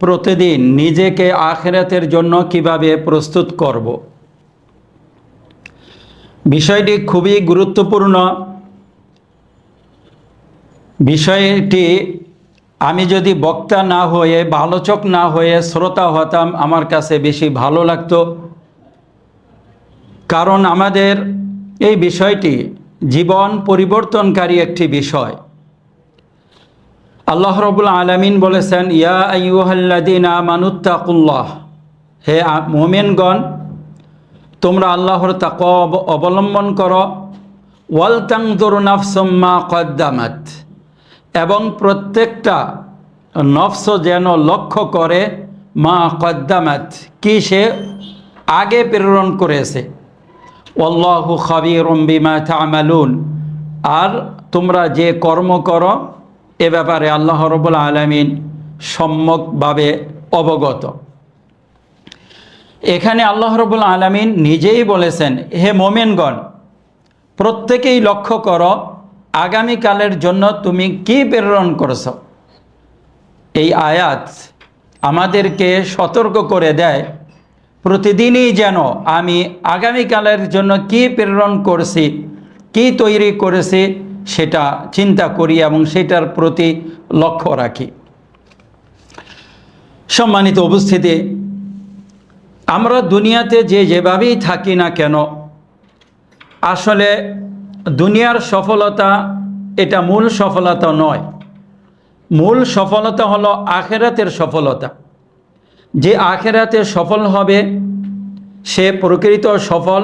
প্রতিদিন নিজেকে আখিরাতের জন্য কিভাবে প্রস্তুত করব। বিষয়টি খুবই গুরুত্বপূর্ণ। বিষয়টি আমি যদি বক্তা না হয়ে বা আলোচক না হয়ে শ্রোতা হতাম, আমার কাছে বেশি ভালো লাগতো। কারণ আমাদের এই বিষয়টি জীবন পরিবর্তনকারী একটি বিষয়। আল্লাহ রাব্বুল আলামিন বলেছেন, ইয়া আইয়ুহাল্লাযীনা আমানুত্তাকুল্লাহ, হে মুমিনগণ, তোমরা আল্লাহর তাকওয়া অবলম্বন করো। ওয়াল তানজুর নাফসুম মা কদ্দামাত, এবং প্রত্যেকটা নফস যেন লক্ষ্য করে মা কদ্দামাত, কি সে আগে প্রেরণ করেছে। আল্লাহু খাবীরুম বিমা তা'মালুন, আর তোমরা যে কর্ম করো এ ব্যাপারে আল্লাহ রাব্বুল আলামিন সম্যকভাবে অবগত। এখানে আল্লাহ রাব্বুল আলামিন নিজেই বলেছেন, হে মুমিনগণ, প্রত্যেকেই লক্ষ্য করো আগামীকালের জন্য তুমি কি প্রেরণ করছ। এই আয়াত আমাদেরকে সতর্ক করে দেয়, প্রতিদিনই যেন আমি আগামীকালের জন্য কি প্রেরণ করছি, কি তৈরি করেছি সেটা চিন্তা করি এবং সেটার প্রতি লক্ষ্য রাখি। সম্মানিত উপস্থিতি, আমরা দুনিয়াতে যেভাবেই থাকি না কেন, আসলে দুনিয়ার সফলতা এটা মূল সফলতা নয়। মূল সফলতা হলো আখিরাতের সফলতা। যে আখিরাতে সফল হবে সে প্রকৃত সফল,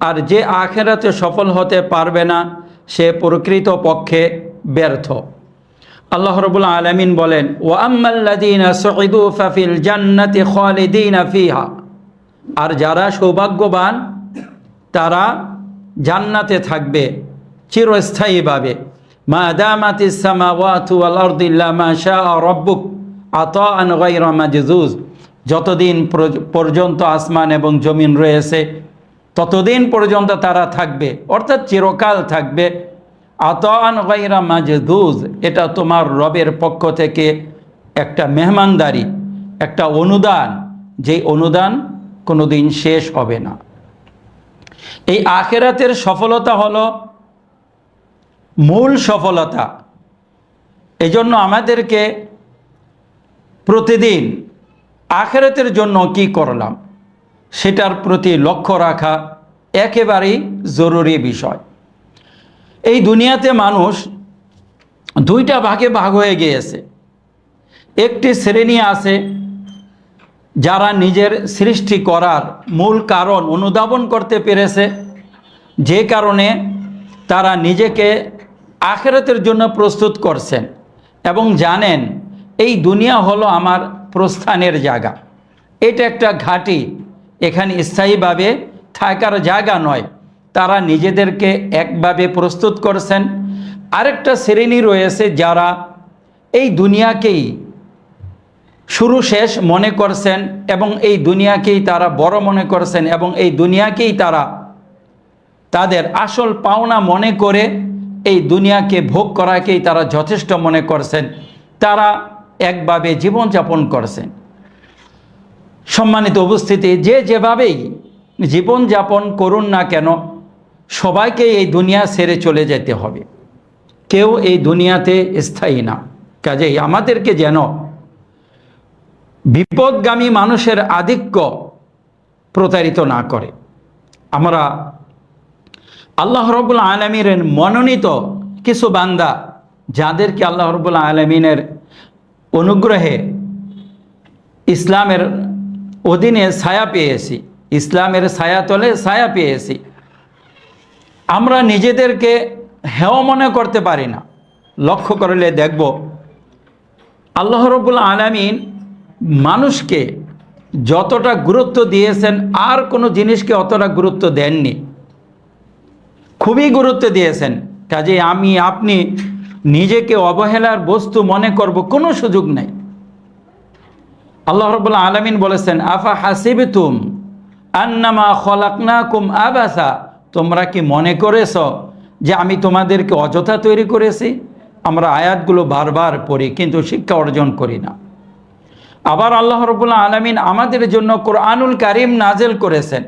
আর যে আখিরাতে সফল হতে পারবে না সে প্রকৃত পক্ষে ব্যর্থ। আল্লাহ রাব্বুল আলামিন বলেন, ওয়া আম্মাল্লাযীনা সুইদু ফাফিল জান্নাতি খালিদিনা ফিহা, আর যারা সৌভাগ্যবান তারা জান্নাতে থাকবে চিরস্থায়ীভাবে। মা দামাতিস সামাওয়াতু ওয়াল আরদু ইল্লা মা শাআ রাব্বুক আতাআন গায়রা মাজজুজ, যতদিন পর্যন্ত আসমান এবং জমিন রয়েছে ততদিন পর্যন্ত তারা থাকবে, অর্থাৎ চিরকাল থাকবে। আতাআন গায়রা মাজজুজ, এটা তোমার রবের পক্ষ থেকে একটা মেহমানদারি, একটা অনুদান, যেই অনুদান কোনোদিন শেষ হবে না। এই আখিরাতের সফলতা হলো মূল সফলতা। এজন্য আমাদেরকে প্রতিদিন আখিরাতের জন্য কি করলাম সেটার প্রতি লক্ষ্য রাখা একেবারেই জরুরি বিষয়। এই দুনিয়াতে মানুষ দুইটা ভাগে ভাগ হয়ে গিয়েছে। একটি শ্রেণী আছে যারা নিজের সৃষ্টি করার মূল কারণ অনুধাবন করতে পেরেছে, যে কারণে তারা নিজেকে আখিরাতের জন্য প্রস্তুত করছেন এবং জানেন এই দুনিয়া হলো আমার প্রস্থানের জায়গা, এটা একটা ঘাঁটি, এখানে স্থায়ীভাবে থাকার জায়গা নয়। তারা নিজেদেরকে একভাবে প্রস্তুত করছেন। আরেকটা শ্রেণী রয়েছে যারা এই দুনিয়াকেই শুরু শেষ মনে করছেন এবং এই দুনিয়াকেই তারা বড় মনে করছেন এবং এই দুনিয়াকেই তারা তাদের আসল পাওনা মনে করে এই দুনিয়াকে ভোগ করাকেই তারা যথেষ্ট মনে করছেন। তারা একভাবে জীবনযাপন করছেন। সম্মানিত উপস্থিতি, যেভাবেই জীবনযাপন করুন না কেন, সবাইকে এই দুনিয়া ছেড়ে চলে যেতে হবে। কেউ এই দুনিয়াতে স্থায়ী না। কাজেই আমাদেরকে যেন বিপদগামী মানুষের আধিক্য প্রতারিত না করে। আমরা আল্লাহ রাব্বুল আলামিনের মনোনীত কিছু বান্দা, যাদেরকে আল্লাহ রাব্বুল আলামিনের অনুগ্রহে ইসলামের অধীনে ছায়া পেয়েছি, ইসলামের ছায়া তলে ছায়া পেয়েছি, আমরা নিজেদেরকে হেয় মনে করতে পারি না। লক্ষ্য করলে দেখব আল্লাহ রাব্বুল আলামিন মানুষকে যতটা গুরুত্ব দিয়েছেন আর কোনো জিনিসকে অতটা গুরুত্ব দেননি, খুবই গুরুত্ব দিয়েছেন। কাজে আমি আপনি নিজেকে অবহেলার বস্তু মনে করব কোনো সুযোগ নেই। আল্লাহ রাব্বুল আলামিন বলেছেন, আফা হাসিবতুম আন্নামা খলাকনাকুম আবাসা, তোমরা কি মনে করেছ যে আমি তোমাদেরকে অযথা তৈরি করেছি? আমরা আয়াতগুলো বারবার পড়ি কিন্তু শিক্ষা অর্জন করি না। আবার আল্লাহ রাব্বুল আলামিন আমাদের জন্য কোরআনুল কারীম নাজেল করেছেন।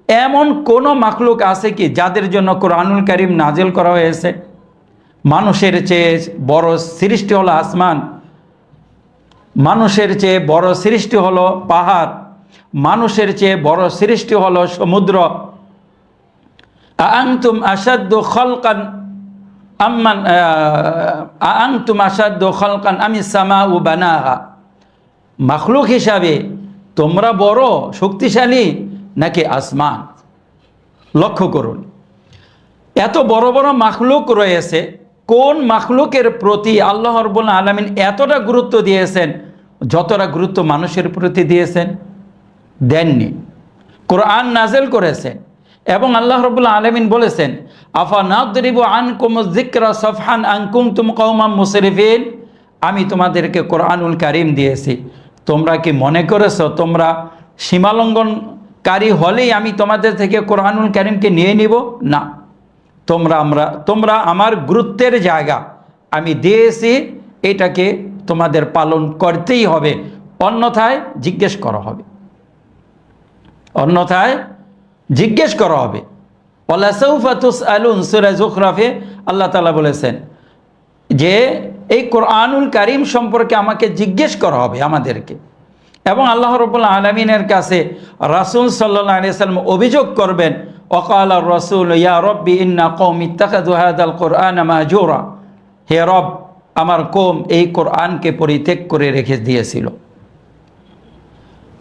এমন কোনো মাখলুক আছে কি যাদের জন্য কোরআনুল কারীম নাজেল করা হয়েছে? মানুষের চেয়ে বড় সৃষ্টি হলো আসমান, মানুষের চেয়ে বড় সৃষ্টি হলো পাহাড়, মানুষের চেয়ে বড় সৃষ্টি হলো সমুদ্র। আআনতুম আশাদ্দু খালকান আম্মান আআনতুম আশাদ্দু খালকান আমিস সামাউ বানাহা। মাখলুক হিসাবে তোমরা বড় শক্তিশালী নাকি আসমান? লক্ষ্য করুন, এত বড় বড় মাখলুক রয়েছে, কোন মাখলুকের প্রতি আল্লাহ রাব্বুল আলামিন এতটা গুরুত্ব দিয়েছেন যতটা গুরুত্ব মানুষের প্রতি দিয়েছেন? দেননি। কোরআন নাজেল করেছেন এবং আল্লাহ রাব্বুল আলামিন বলেছেন, আফা নাদরিবু আনকুমুয যিকরা সাফহান আন কুনতুম কওমান মুসরিফিন। আমি তোমাদেরকে কোরআনুল কারীম দিয়েছি, তোমরা কি মনে করেছো তোমরা সীমালঙ্ঘনকারী হলেই আমি তোমাদের থেকে কোরআনুল কারীমকে নিয়ে নিব? না, তোমরা আমার গুরুত্বের জায়গা আমি দিয়েছি, এটাকে তোমাদের পালন করতেই হবে, অন্যথায় জিজ্ঞেস করা হবে, অন্যথায় জিজ্ঞেস করা হবে। ওয়ালা সাউফা তুসআলুন, সূরা যুখরাফে আল্লাহ তাআলা বলেছেন যে এই কোরআনুল কারীম সম্পর্কে আমাকে জিজ্ঞেস করা হবে আমাদেরকে। এবং আল্লাহ রাব্বুল আলামিনের কাছে রাসূল সাল্লাল্লাহু আলাইহি ওয়াসাল্লাম অভিযোগ করবেন, ওয়াকালা রাসূল ইয়া রব্বি ইন্না কওমি ইত্তাখাযু হাযাল কুরআনা মাহজুরা। হে রব, আমার কওম এই কোরআনকে পরিত্যাগ করে রেখে দিয়েছিল।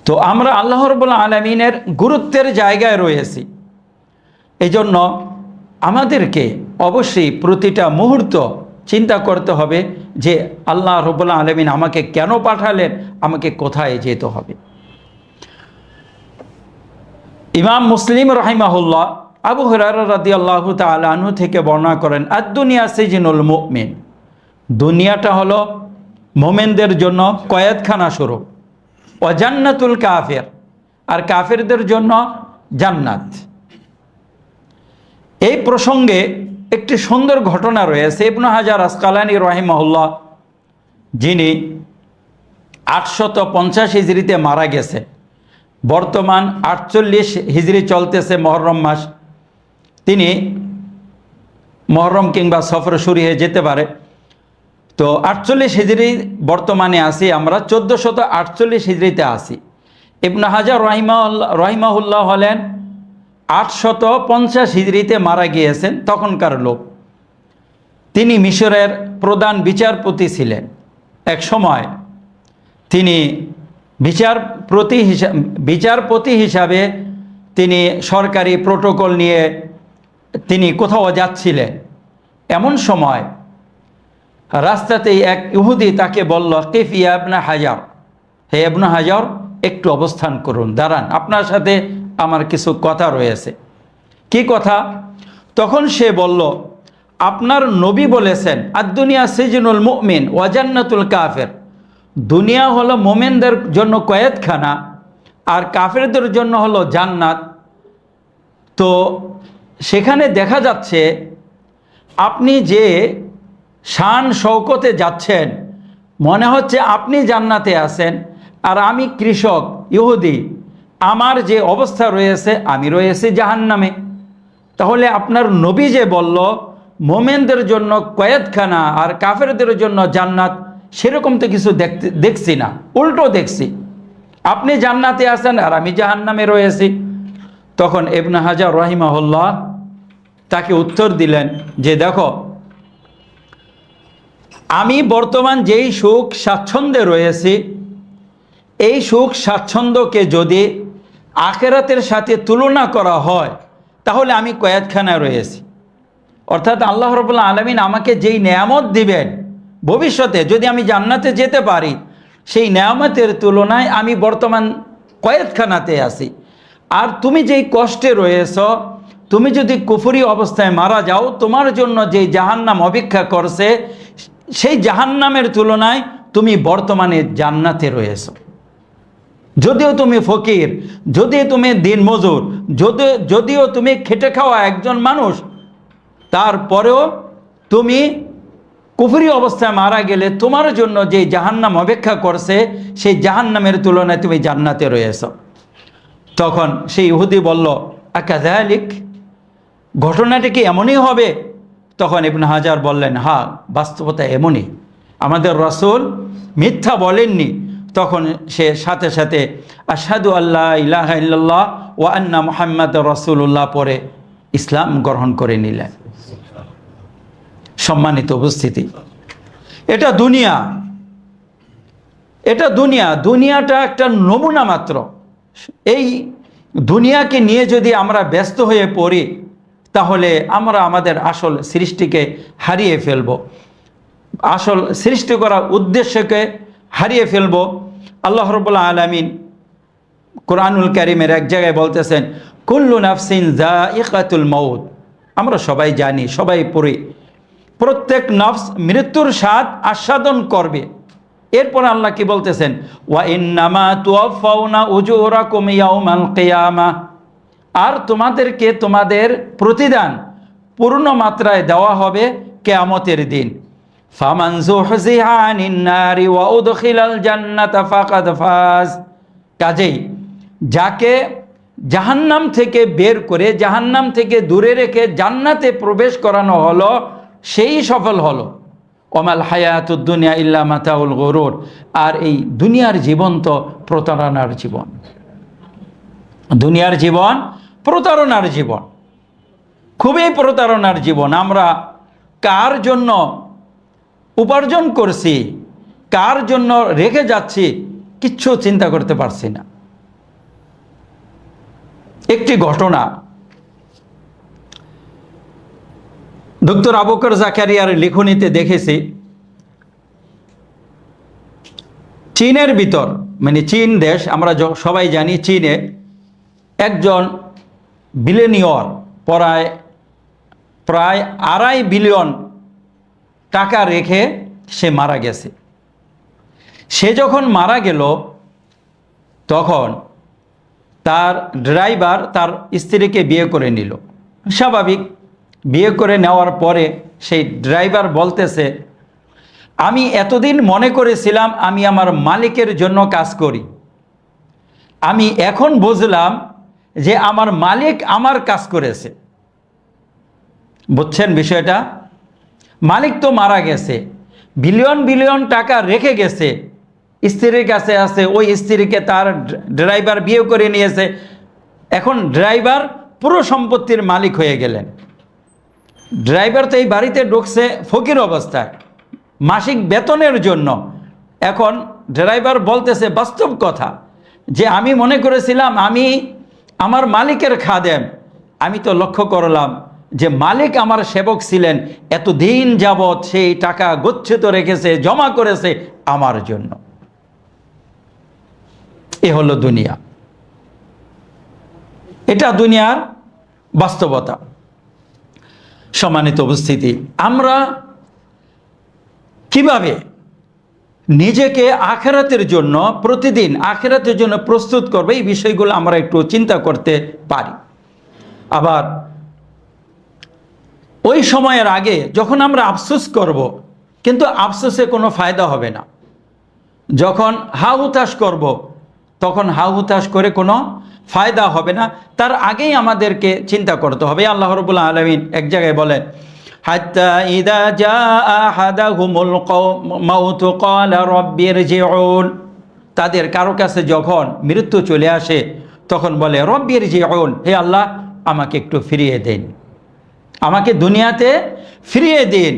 তো আমরা আল্লাহ রাব্বুল আলামিনের গুরুত্বের জায়গায় রয়েছি, এই জন্য আমাদেরকে অবশ্যই প্রতিটা মুহূর্ত চিন্তা করতে হবে যে আল্লাহ রাব্বুল আলামিন আমাকে কেন পাঠালেন, আমাকে কোথায় যেতে হবে। ইমাম মুসলিম রাহিমাহুল্লাহ আবু হুরায়রা রাদিয়াল্লাহু তাআলা আনহু থেকে বর্ণনা করেন, আদ-দুনিয়া সিজনুল মুমিন। দুনিয়াটা হলো মুমিনদের জন্য কয়েদখানা স্বরূপ। ওয়া জান্নাতুল কাফির, আর কাফিরদের জন্য জান্নাত। এই প্রসঙ্গে একটি সুন্দর ঘটনা রয়েছে। ইবনে হাজার আসকালানী রাহিমাহুল্লাহ, যিনি 850 হিজরিতে মারা গেছে, বর্তমান 48 হিজরি চলতেছে মহরম মাস, তিনি মহরম কিংবা সফর শুরু হয়ে যেতে পারে। তো 48 হিজরি বর্তমানে আসি আমরা, 1448 হিজরিতে আসি। ইবনে হাজার রাহিমাহুল্লাহ হলেন 850 হিজরিতে মারা গিয়েছেন, তখনকার লোক। তিনি মিশরের প্রধান বিচারপতি ছিলেন। এক সময় তিনি বিচারপতি হিসাবে তিনি সরকারি প্রোটোকল নিয়ে তিনি কোথাও যাচ্ছিলেন। এমন সময় রাস্তাতেই এক ইহুদি তাকে বলল, কিফ ইয়া ইবনে হাজার, হে ইবনে হাজার একটু অবস্থান করুন, দাঁড়ান, আপনার সাথে আমার কিছু কথা রয়েছে। কি কথা? তখন সে বলল, আপনার নবী বলেছেন আদ-দুনিয়া সিজনুল মুমিন ওয়া জান্নাতুল কাফির। দুনিয়া হলো মোমেনদের জন্য কয়েদখানা আর কাফেরদের জন্য হলো জান্নাত। তো সেখানে দেখা যাচ্ছে আপনি যে শান শৌকতে যাচ্ছেন, মনে হচ্ছে আপনি জান্নাতে আছেন, আর আমি কৃষক ইহুদি, আমার যে অবস্থা রয়েছে আমি রয়েছি জাহান্নামে। তাহলে আপনার নবী যে বলল মোমেনদের জন্য কয়েদখানা আর কাফেরদের জন্য জান্নাত, সেরকম তো কিছু দেখছি না, উল্টো দেখছি, আপনি জান্নাতে আছেন আর আমি জাহান্নামে রয়েছি। তখন ইবনে হাজার রাহিমাহুল্লাহ তাকে উত্তর দিলেন যে দেখো, আমি বর্তমান যেই সুখ স্বাচ্ছন্দ্যে রয়েছি, এই সুখ স্বাচ্ছন্দ্যকে যদি আখিরাতের সাথে তুলনা করা হয় তাহলে আমি কয়েদখানায় রয়েছি। অর্থাৎ আল্লাহ রাব্বুল আলামিন আমাকে যেই নেয়ামত দিবেন ভবিষ্যতে, যদি আমি জান্নাতে যেতে পারি, সেই নেয়ামতের তুলনায় আমি বর্তমান কয়েদখানাতে আছি। আর তুমি যেই কষ্টে রয়েছ, তুমি যদি কুফরি অবস্থায় মারা যাও, তোমার জন্য যেই জাহান্নাম অপেক্ষা করছে, সেই জাহান্নামের তুলনায় তুমি বর্তমানে জান্নাতে রয়েছ। যদিও তুমি ফকির, যদিও তুমি দিনমজুর, যদিও তুমি খেটে খাওয়া একজন মানুষ, তারপরেও তুমি কুফরি অবস্থায় মারা গেলে তোমার জন্য যে জাহান্নাম অপেক্ষা করছে সেই জাহান্নামের তুলনায় তুমি জান্নাতে রয়েছ। তখন সেই ইহুদি বলল, আকাযালিক, ঘটনাটা কি এমনই হবে? তখন ইবনে হাজার বললেন, হ্যাঁ, বাস্তবতা এমনই, আমাদের রাসূল মিথ্যা বলেননি। তখন সে সাথে সাথে আশহাদু আল্লা ইলাহা ইল্লাল্লাহ ওয়া আন্না মুহাম্মাদুর রাসূলুল্লাহ পরে ইসলাম গ্রহণ করে নিলেন। সম্মানিত উপস্থিতি, এটা দুনিয়া, দুনিয়াটা একটা নমুনা মাত্র। এই দুনিয়াকে নিয়ে যদি আমরা ব্যস্ত হয়ে পড়ি তাহলে আমরা আমাদের আসল সৃষ্টিকে হারিয়ে ফেলব, আসল সৃষ্টি করার উদ্দেশ্যকে হারিয়ে ফেলব। আল্লাহ রাব্বুল আলামিন কোরআনুল কারীমের এক জায়গায় বলতেছেন, কুল্লু নাফসিন যায়িকাতুল মাউত। আমরা সবাই জানি, সবাই পড়ি, প্রত্যেক নফস মৃত্যুর স্বাদ আস্বাদন করবে। এরপর আল্লাহ কি বলতেছেন, ওয়া ইন্নামা তুওয়াফাউনা উজুরাকুম ইয়াউমাল কিয়ামাহ, আর তোমাদেরকে তোমাদের প্রতিদান পূর্ণ মাত্রায় দেওয়া হবে কিয়ামতের দিন। ফামান যুহজিহা আনিন নারি ওয়া উদখিলাল জান্নাতা ফাকাদ ফাজ। কাজেই যাকে জাহান্নাম থেকে বের করে, জাহান্নাম থেকে দূরে রেখে জান্নাতে প্রবেশ করানো হলো, সেই সফল হলো। ওমাল হায়াতুদ দুনিয়া ইল্লা মাতাউল গুরুর। আর এই দুনিয়ার জীবন তো প্রতারণার জীবন, দুনিয়ার জীবন প্রতারণার জীবন, খুবই প্রতারণার জীবন। আমরা কার জন্য উপার্জন করছি, কার জন্য রেখে যাচ্ছি, কিচ্ছু চিন্তা করতে পারছি না। একটি ঘটনা ডক্টর আবু বকর জাকারিয়ার লিখনীতে দেখেছি, চীনের ভিতর, মানে চীন দেশ, আমরা সবাই জানি চীনে একজন বিলিয়নিয়র, প্রায় 2.5 বিলিয়ন টাকা রেখে সে মারা গেছে। সে যখন মারা গেল তখন তার ড্রাইভার তার স্ত্রীকে বিয়ে করে নিল। স্বাভাবিক, বিয়ে করে নেওয়ার পরে সেই ড্রাইভার বলতেছে, আমি এতদিন মনে করেছিলাম আমি আমার মালিকের জন্য কাজ করি, আমি এখন বুঝলাম যে আমার মালিক আমার কাজ করেছে। বুঝছেন বিষয়টা? মালিক তো মারা গেছে, বিলিয়ন বিলিয়ন টাকা রেখে গেছে, স্ত্রীর কাছে আছে, ওই স্ত্রীকে তার ড্রাইভার বিয়ে করে নিয়েছে। এখন ড্রাইভার পুরো সম্পত্তির মালিক হয়ে গেলেন। ড্রাইভার তো এই বাড়িতে ঢুকছে ফকির অবস্থায়, মাসিক বেতনের জন্য। এখন ড্রাইভার বলতেছে বাস্তব কথা, যে আমি মনে করেছিলাম আমি আমার মালিকের খাদেম, আমি তো লক্ষ্য করলাম যে মালিক আমার সেবক ছিলেন, এতদিন যাবৎ সেই টাকা গচ্ছিত রেখেছে, জমা করেছে আমার জন্য। এ হলো দুনিয়া, এটা দুনিয়ার বাস্তবতা। সম্মানিত উপস্থিতি, আমরা কিভাবে নিজেকে আখিরাতের জন্য, প্রতিদিন আখিরাতের জন্য প্রস্তুত করবে, এই বিষয়গুলো আমরা একটু চিন্তা করতে পারি। আবার ওই সময়ের আগে যখন আমরা আফসোস করব, কিন্তু আফসোসে কোনো ফায়দা হবে না। যখন হাহুতাশ করব, তখন হাহুতাশ করে কোনো ফায়দা হবে না। তার আগেই আমাদেরকে চিন্তা করতে হবে। আল্লাহ রাব্বুল আলামিন এক জায়গায় বলেন, হাত্তা ইযা জাআ আহাদাহুমুল মাউতু ক্বালা রাব্বি ইরজিউন। তাদের কারো কাছে যখন মৃত্যু চলে আসে তখন বলে রব্বি ইরজিউন, হে আল্লাহ আমাকে একটু ফিরিয়ে দেন, আমাকে দুনিয়াতে ফিরিয়ে দিন।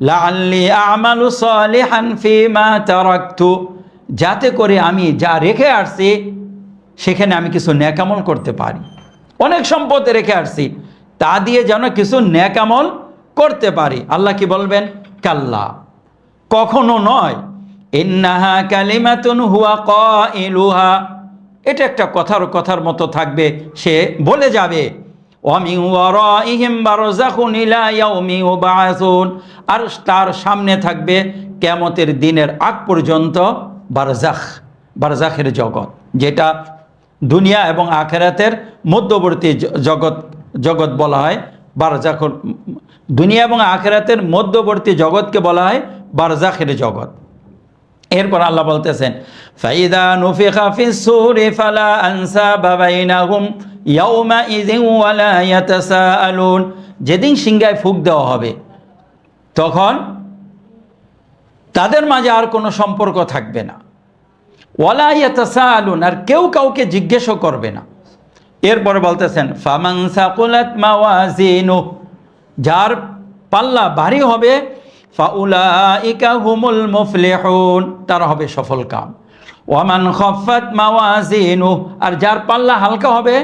লাআল্লি আ'মালু সালিহান ফীমা তারাকতু, যাতে করে আমি যা রেখে আসছি সেখানে আমি কিছু নেকামল করতে পারি। অনেক সম্পদ রেখে আসছি, তা দিয়ে যেন কিছু নেকামল করতে পারি। আল্লাহ কি বলবেন? কাল্লা, কখনো নয়। ইন্নাহা কালিমাতুন হুয়া কাইলুহা, এটা একটা কথার মতো থাকবে, সে বলে যাবে। ওয়া মিন ওয়ারাইহিম বারযাখুন ইলা ইয়াউমি ইউবআসুন, আর তার সামনে থাকবে কিয়ামতের দিনের আগ পর্যন্ত বারজাখ, বারজাখের জগৎ, যেটা দুনিয়া এবং আখিরাতের মধ্যবর্তী জগৎ বলা হয় বারজাখুল, দুনিয়া এবং আখিরাতের মধ্যবর্তী জগৎকে বলা হয় বারজাখের জগৎ। এরপর আল্লাহ বলতেছেন, ফাইদা নুফিখা ফিস সূরি ফালা আনসাবা বাইনাহুম ইয়াউমাইযিন ওয়ালা ইয়াতাসাআলুন, যেদিন সিংহায় ফুঁক দেওয়া হবে তখন তাদের মাঝে আর কোনো সম্পর্ক থাকবে না। ওয়ালা ইয়াতাসাআলুন, আর কেউ কাউকে জিজ্ঞেসও করবে না। এরপরে বলতেছেন, ফামান সাকুলাত মাওয়াজিনু, যার পাল্লা ভারী হবে, ফাউলাইকা হুমুল মুফলিহুন, তারা হবে সফল কাম। ওয়ামান খাফফাত মাওয়াজিনু, আর যার পাল্লা হালকা হবে,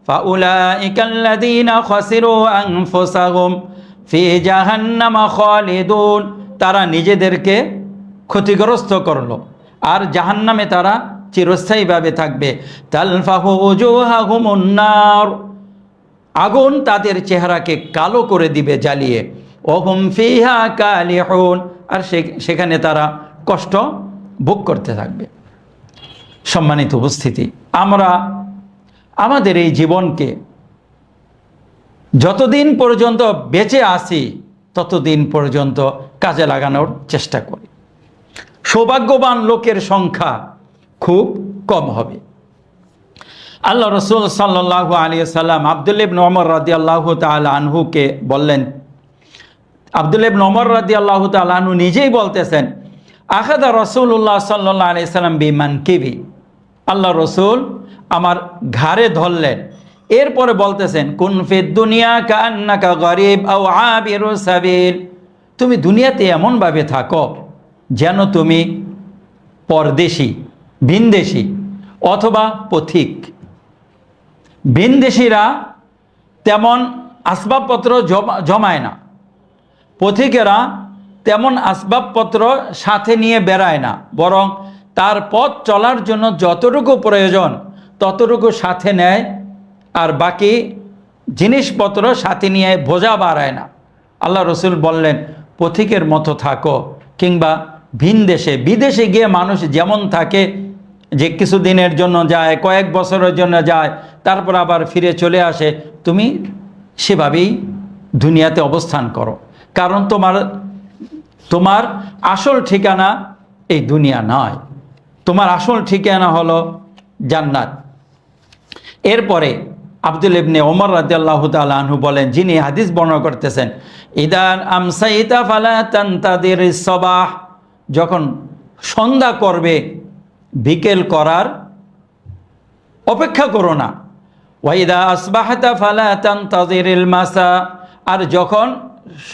ফাউলাইকাল্লাযীনা খাসিরু আনফুসাহুম ফি জাহান্নামা খালিদুন, তারা নিজেদেরকে ক্ষতিগ্রস্ত করলো আর জাহান্নামে তারা চিরস্থায়ীভাবে থাকবে। তালফাহু উজুহাহুমুন নার, আগুন তাদের চেহারাকে কালো করে দিবে জ্বালিয়ে। ওহুম ফিহা কালিহুন, আর সেখানে তারা কষ্ট ভোগ করতে থাকবে। সম্মানিত উপস্থিতি, আমরা আমাদের এই জীবনকে যতদিন পর্যন্ত বেঁচে আছি ততদিন পর্যন্ত কাজে লাগানোর চেষ্টা করি। সৌভাগ্যবান লোকের সংখ্যা খুব কম হবে। আল্লাহ রসুল সাল্লাল্লাহু আলাইহি সাল্লাম আব্দুল্লাহ ইবনে ওমর রাদিয়াল্লাহু তাআলা আনহুকে বললেন, আব্দুল্লাহ ইবনে ওমর রাদিয়াল্লাহু তাআলা আনহু নিজেই বলতেছেন, আখাদা রাসূলুল্লাহ সাল্লাল্লাহু আলাইহি সাল্লাম বিমানকিবি, আল্লাহ রসুল আমার ঘাড়ে ধরলেন। এরপরে বলতেছেন, কুন ফিদ দুনিয়া কান্নাকা গরিব আও আবিরু সাবিল, তুমি দুনিয়াতে এমনভাবে থাকো যেন তুমি পরদেশী, ভিনদেশী অথবা পথিক। ভিনদেশীরা তেমন আসবাবপত্র জমায় না, পথিকেরা তেমন আসবাবপত্র সাথে নিয়ে বেড়ায় না, বরং তার পথ চলার জন্য যতটুকু প্রয়োজন ততটুকু সাথে নেয়, আর বাকি জিনিসপত্র সাথে নিয়ে বোঝা বাড়ায় না। আল্লাহ রসুল বললেন, পথিকের মতো থাকো, কিংবা ভিন দেশে বিদেশে গিয়ে মানুষ যেমন থাকে, যে কিছুদিনের জন্য যায়, কয়েক বছরের জন্য যায়, তারপর আবার ফিরে চলে আসে, তুমি সেভাবেই দুনিয়াতে অবস্থান করো। কারণ তোমার আসল ঠিকানা এই দুনিয়া নয়, তোমার আসল ঠিকানা হলো জান্নাত। এরপরে আব্দুল্লাহ ইবনে ওমর রাদিয়াল্লাহু তাআলা আনহু বলেন, যিনি হাদিস বর্ণনা করতেছেন, ইদান আমসাইতা ফালা তানতাদিরিস সাবাহ, যখন সন্ধ্যা করবে বিকেল করার অপেক্ষা করো না। ওয়াইদা আসবাহতা ফালা তানতাদিরিল মাসা, আর যখন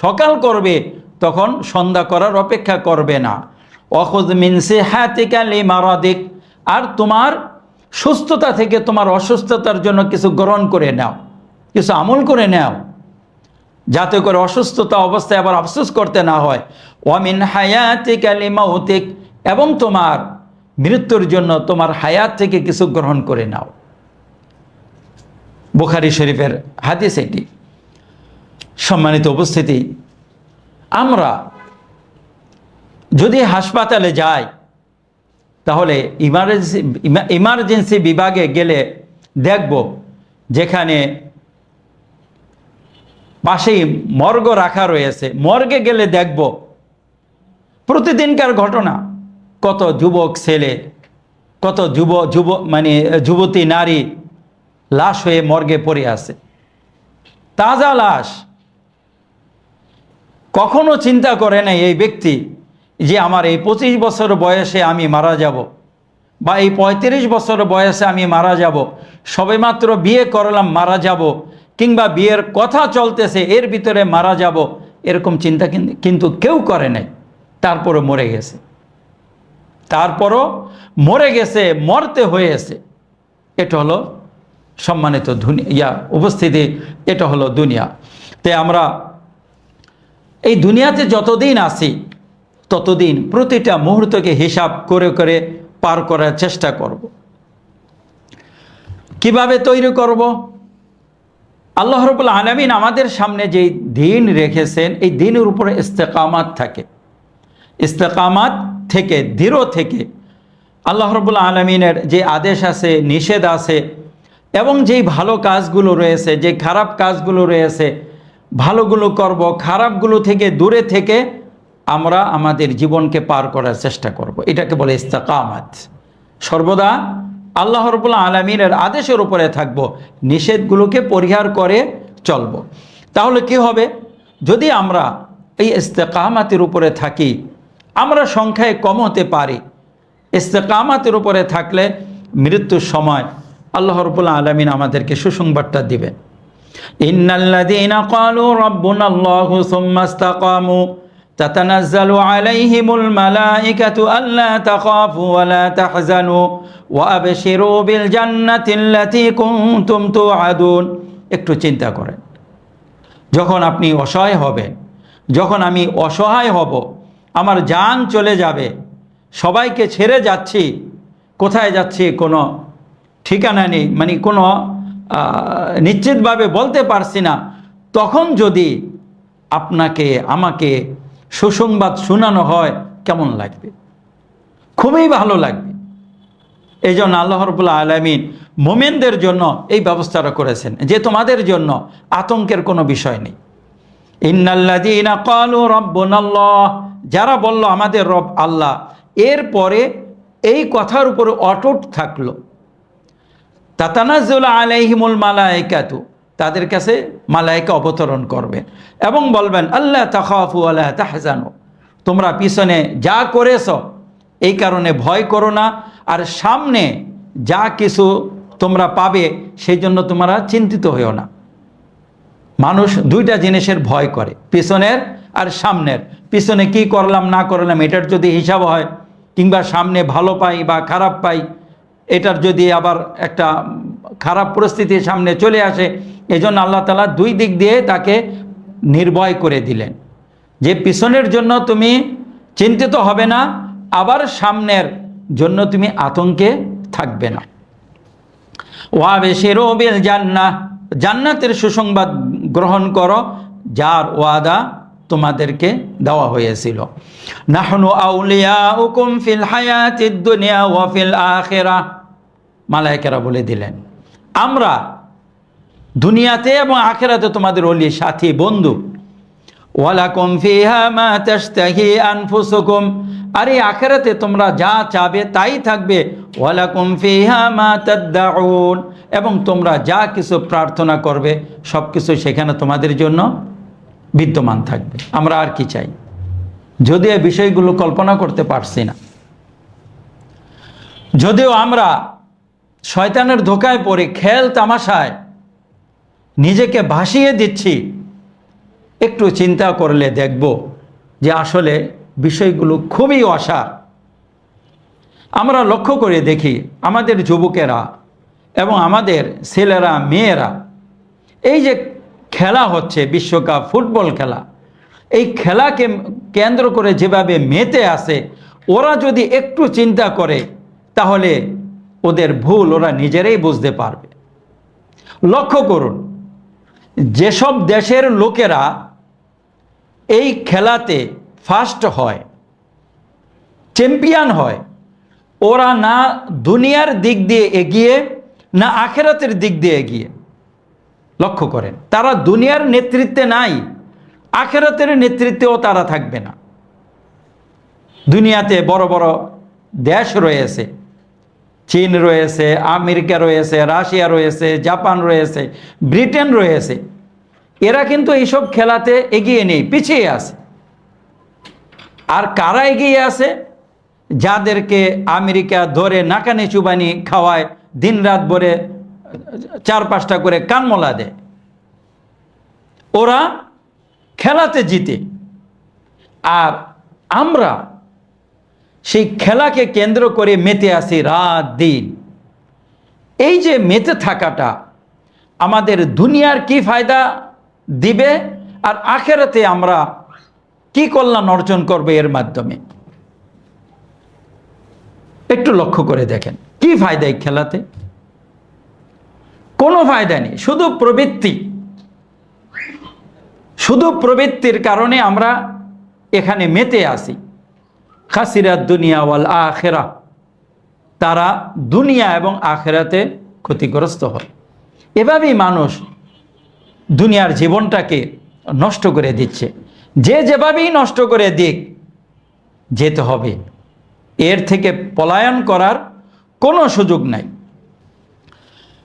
সকাল করবে তখন সন্ধ্যা করার অপেক্ষা করবে না। ওয়াখুয মিন সিহাতিকা লিমারাদিক, আর তোমার সুস্থতা থেকে তোমার অসুস্থতার জন্য কিছু গ্রহণ করে নাও, কিছু আমল করে নাও, যাতে করে অসুস্থতা অবস্থায় আবার আফসোস করতে না হয়। ওয়া মিন হায়াতিকা লিমাউতিক, এবং তোমার মৃত্যুর জন্য তোমার হায়াত থেকে কিছু গ্রহণ করে নাও। বুখারী শরীফের হাদিস এটি। সম্মানিত উপস্থিতি, আমরা যদি হাসপাতালে যাই তাহলে ইমার্জেন্সি বিভাগে গেলে দেখব যেখানে পাশেই মর্গ রাখা রয়েছে, মর্গে গেলে দেখব প্রতিদিনকার ঘটনা, কত যুবক ছেলে, কত যুবতী নারী লাশ হয়ে মর্গে পড়ে আছে, তাজা লাশ। কখনো চিন্তা করে নাই এই ব্যক্তি যে আমার এই 25 বছর বয়সে আমি মারা যাব, বা এই 35 বছর বয়সে আমি মারা যাব, সবেমাত্র বিয়ে করলাম মারা যাব, কিংবা বিয়ের কথা চলতেছে এর ভিতরে মারা যাব, এরকম চিন্তা কিন্তু কেউ করে নাই। তারপরও মরে গেছে, তারপরও মরে গেছে, মরতে হয়েছে। এটা হলো সম্মানিত উপস্থিতি, এটা হলো দুনিয়া। তাই আমরা এই দুনিয়াতে যতদিন আছি ততদিন প্রতিটা মুহূর্তকে হিসাব করে করে পার করার চেষ্টা করব। কিভাবে তৈরি করব? আল্লাহ রাব্বুল আলামিন আমাদের সামনে যেই দিন রেখেছেন, এই দিনের উপরে ইস্তেকামাত থাকে, ইস্তেকামাত থেকে, দৃঢ় থেকে আল্লাহ রাব্বুল আলামিনের যে আদেশ আছে, নিষেধ আছে, এবং যেই ভালো কাজগুলো রয়েছে, যে খারাপ কাজগুলো রয়েছে, ভালোগুলো করব, খারাপগুলো থেকে দূরে থেকে আমরা আমাদের জীবনকে পার করার চেষ্টা করব। এটাকে বলে ইস্তেকামাত। সর্বদা আল্লাহ রাব্বুল আলামিনের আদেশের উপরে থাকব, নিষেধগুলোকে পরিহার করে চলব। তাহলে কি হবে? যদি আমরা এই ইস্তেকামাতের উপরে থাকি, আমরা সংখ্যায় কম হতে পারি। ইস্তেকামাতের উপরে থাকলে মৃত্যুর সময় আল্লাহ রাব্বুল আলামিন আমাদেরকে সুসংবাদটা দিবেন। ইন্নাল্লাযীনা ক্বালু রাব্বুনাল্লাহু সুম্মা ইসতাকামু তাতানাজ্জালু আলাইহিমুল মালায়েকাতু আল্লা তাখাফু ওয়া লা তাহজানু ওয়া আবশিরু বিল জান্নাতিল্লাতী কুনতুম তুআদুন। একটু চিন্তা করেন, যখন আপনি অসহায় হবেন, যখন আমি অসহায় হব, আমার জান চলে যাবে, সবাইকে ছেড়ে যাচ্ছি, কোথায় যাচ্ছি কোনো ঠিকানা নেই, মানে কোনো নিশ্চিতভাবে বলতে পারছি না, তখন যদি আপনাকে আমাকে সুসংবাদ শোনানো হয় কেমন লাগবে? খুবই ভালো লাগবে। এই জন্য আল্লাহ রাব্বুল আলামিন মুমিনদের জন্য এই ব্যবস্থাটা করেছেন যে তোমাদের জন্য আতঙ্কের কোনো বিষয় নেই। ইন্নাল্লাযীনা ক্বালু রাব্বুনাল্লাহ, যারা বলল আমাদের রব আল্লাহ, এরপরে এই কথার উপরে অটুট থাকলো, তাতানাজ্জালু আলাইহিমুল মালায়েকাতু, তাদের কাছে মালায়েকা অবতরণ করবেন এবং বলবেন আল্লা তাখাফু ওয়া লা তাহজানু, তোমরা পিছনে যা করেছো এই কারণে ভয় করো না, আর সামনে যা কিছু তোমরা পাবে সেই জন্য তোমরা চিন্তিত হইও না। মানুষ দুইটা জিনিসের ভয় করে, পিছনের আর সামনের। পিছনে কি করলাম না করলাম এটার যদি হিসাব হয়, কিংবা সামনে ভালো পাই বা খারাপ পাই, এটার যদি আবার একটা খারাপ পরিস্থিতি সামনে চলে আসে, এজন্য আল্লাহ তাআলা দুই দিক দিয়ে তাকে নির্ভয় করে দিলেন যে পিছনের জন্য তুমি চিন্তিত হবে না, আবার সামনের জন্য তুমি আতঙ্কে থাকবে না। ওয়াবশিরু বিল জান্নাহ, জান্নাতের সুসংবাদ গ্রহণ করো যার ওয়াদা তোমাদেরকে দেওয়া হয়েছিল। নাহনু আউলিয়াউকুম ফিল হায়াতিদ দুনিয়া ওয়া ফিল আখিরাহ, মালায়েকেরা বলে দিলেন আমরা দুনিয়াতে এবং আখিরাতে তোমাদের ওলি, সাথী, বন্ধু। ওয়ালাকুম ফিহা মা তাশতাহি আনফুসুকুম, আর এই আখিরাতে তোমরা যা চাবে তাই থাকবে। ওয়ালাকুম ফিহা মা তাদউন, এবং তোমরা যা কিছু প্রার্থনা করবে সব কিছু সেখানে তোমাদের জন্য বিদ্যমান থাকবে। আমরা আর কি চাই? যদি এই বিষয়গুলো কল্পনা করতে পারছি না, যদিও আমরা শয়তানের ধোকায় পড়ে খেল তামাশায় নিজেকে ভাসিয়ে দিচ্ছি, একটু চিন্তা করলে দেখব যে আসলে বিষয়গুলো খুবই অসার। আমরা লক্ষ্য করে দেখি আমাদের যুবকেরা এবং আমাদের ছেলেরা মেয়েরা, এই যে খেলা হচ্ছে বিশ্বকাপ ফুটবল খেলা, এই খেলাকে কেন্দ্র করে যেভাবে মেতে আসে, ওরা যদি একটু চিন্তা করে তাহলে ওদের ভুল ওরা নিজেরাই বুঝতে পারবে। লক্ষ্য করুন, যেসব দেশের লোকেরা এই খেলাতে ফার্স্ট হয়, চ্যাম্পিয়ন হয়, ওরা না দুনিয়ার দিক দিয়ে এগিয়ে না আখিরাতের দিক দিয়ে এগিয়ে। লক্ষ্য করেন, তারা দুনিয়ার নেতৃত্বে নাই, আখিরাতের নেতৃত্বেও তারা থাকবে না। দুনিয়াতে বড় বড় দেশ রয়েছে, চীন রয়েছে, আমেরিকা রয়েছে, রাশিয়া রয়েছে, জাপান রয়েছে, ব্রিটেন রয়েছে, এরা কিন্তু এইসব খেলাতে এগিয়ে নেই, পিছিয়ে আছে। আর কারা এগিয়ে আছে? যাদেরকে আমেরিকা ধরে নাকানি চুবানি খাওয়ায়, দিন রাত ভরে 4-5টা করে কানমলা দেয়, ওরা খেলাতে জিতে। আর আমরা সেই খেলাকে কেন্দ্র করে মেতে আসি রাত দিন। এই যে মেতে থাকাটা আমাদের দুনিয়ার কি ফায়দা দিবে, আর আখিরাতে আমরা কি কল্যাণ অর্জন করবে এর মাধ্যমে, একটু লক্ষ্য করে দেখেন। কি ফায়দা এই খেলাতে? কোনো ফায়দা নেই, শুধু প্রবৃত্তি। শুধু প্রবৃত্তির কারণে আমরা এখানে মেতে আসি। খাসিরাত দুনিয়া ওয়াল আখিরাহ, তারা দুনিয়া এবং আখিরাতে ক্ষতিগ্রস্ত হয়। এভাবেই মানুষ দুনিয়ার জীবনটাকে নষ্ট করে দিচ্ছে। যে যেভাবেই নষ্ট করে দিক, যেতে হবে, এর থেকে পলায়ন করার কোনো সুযোগ নাই।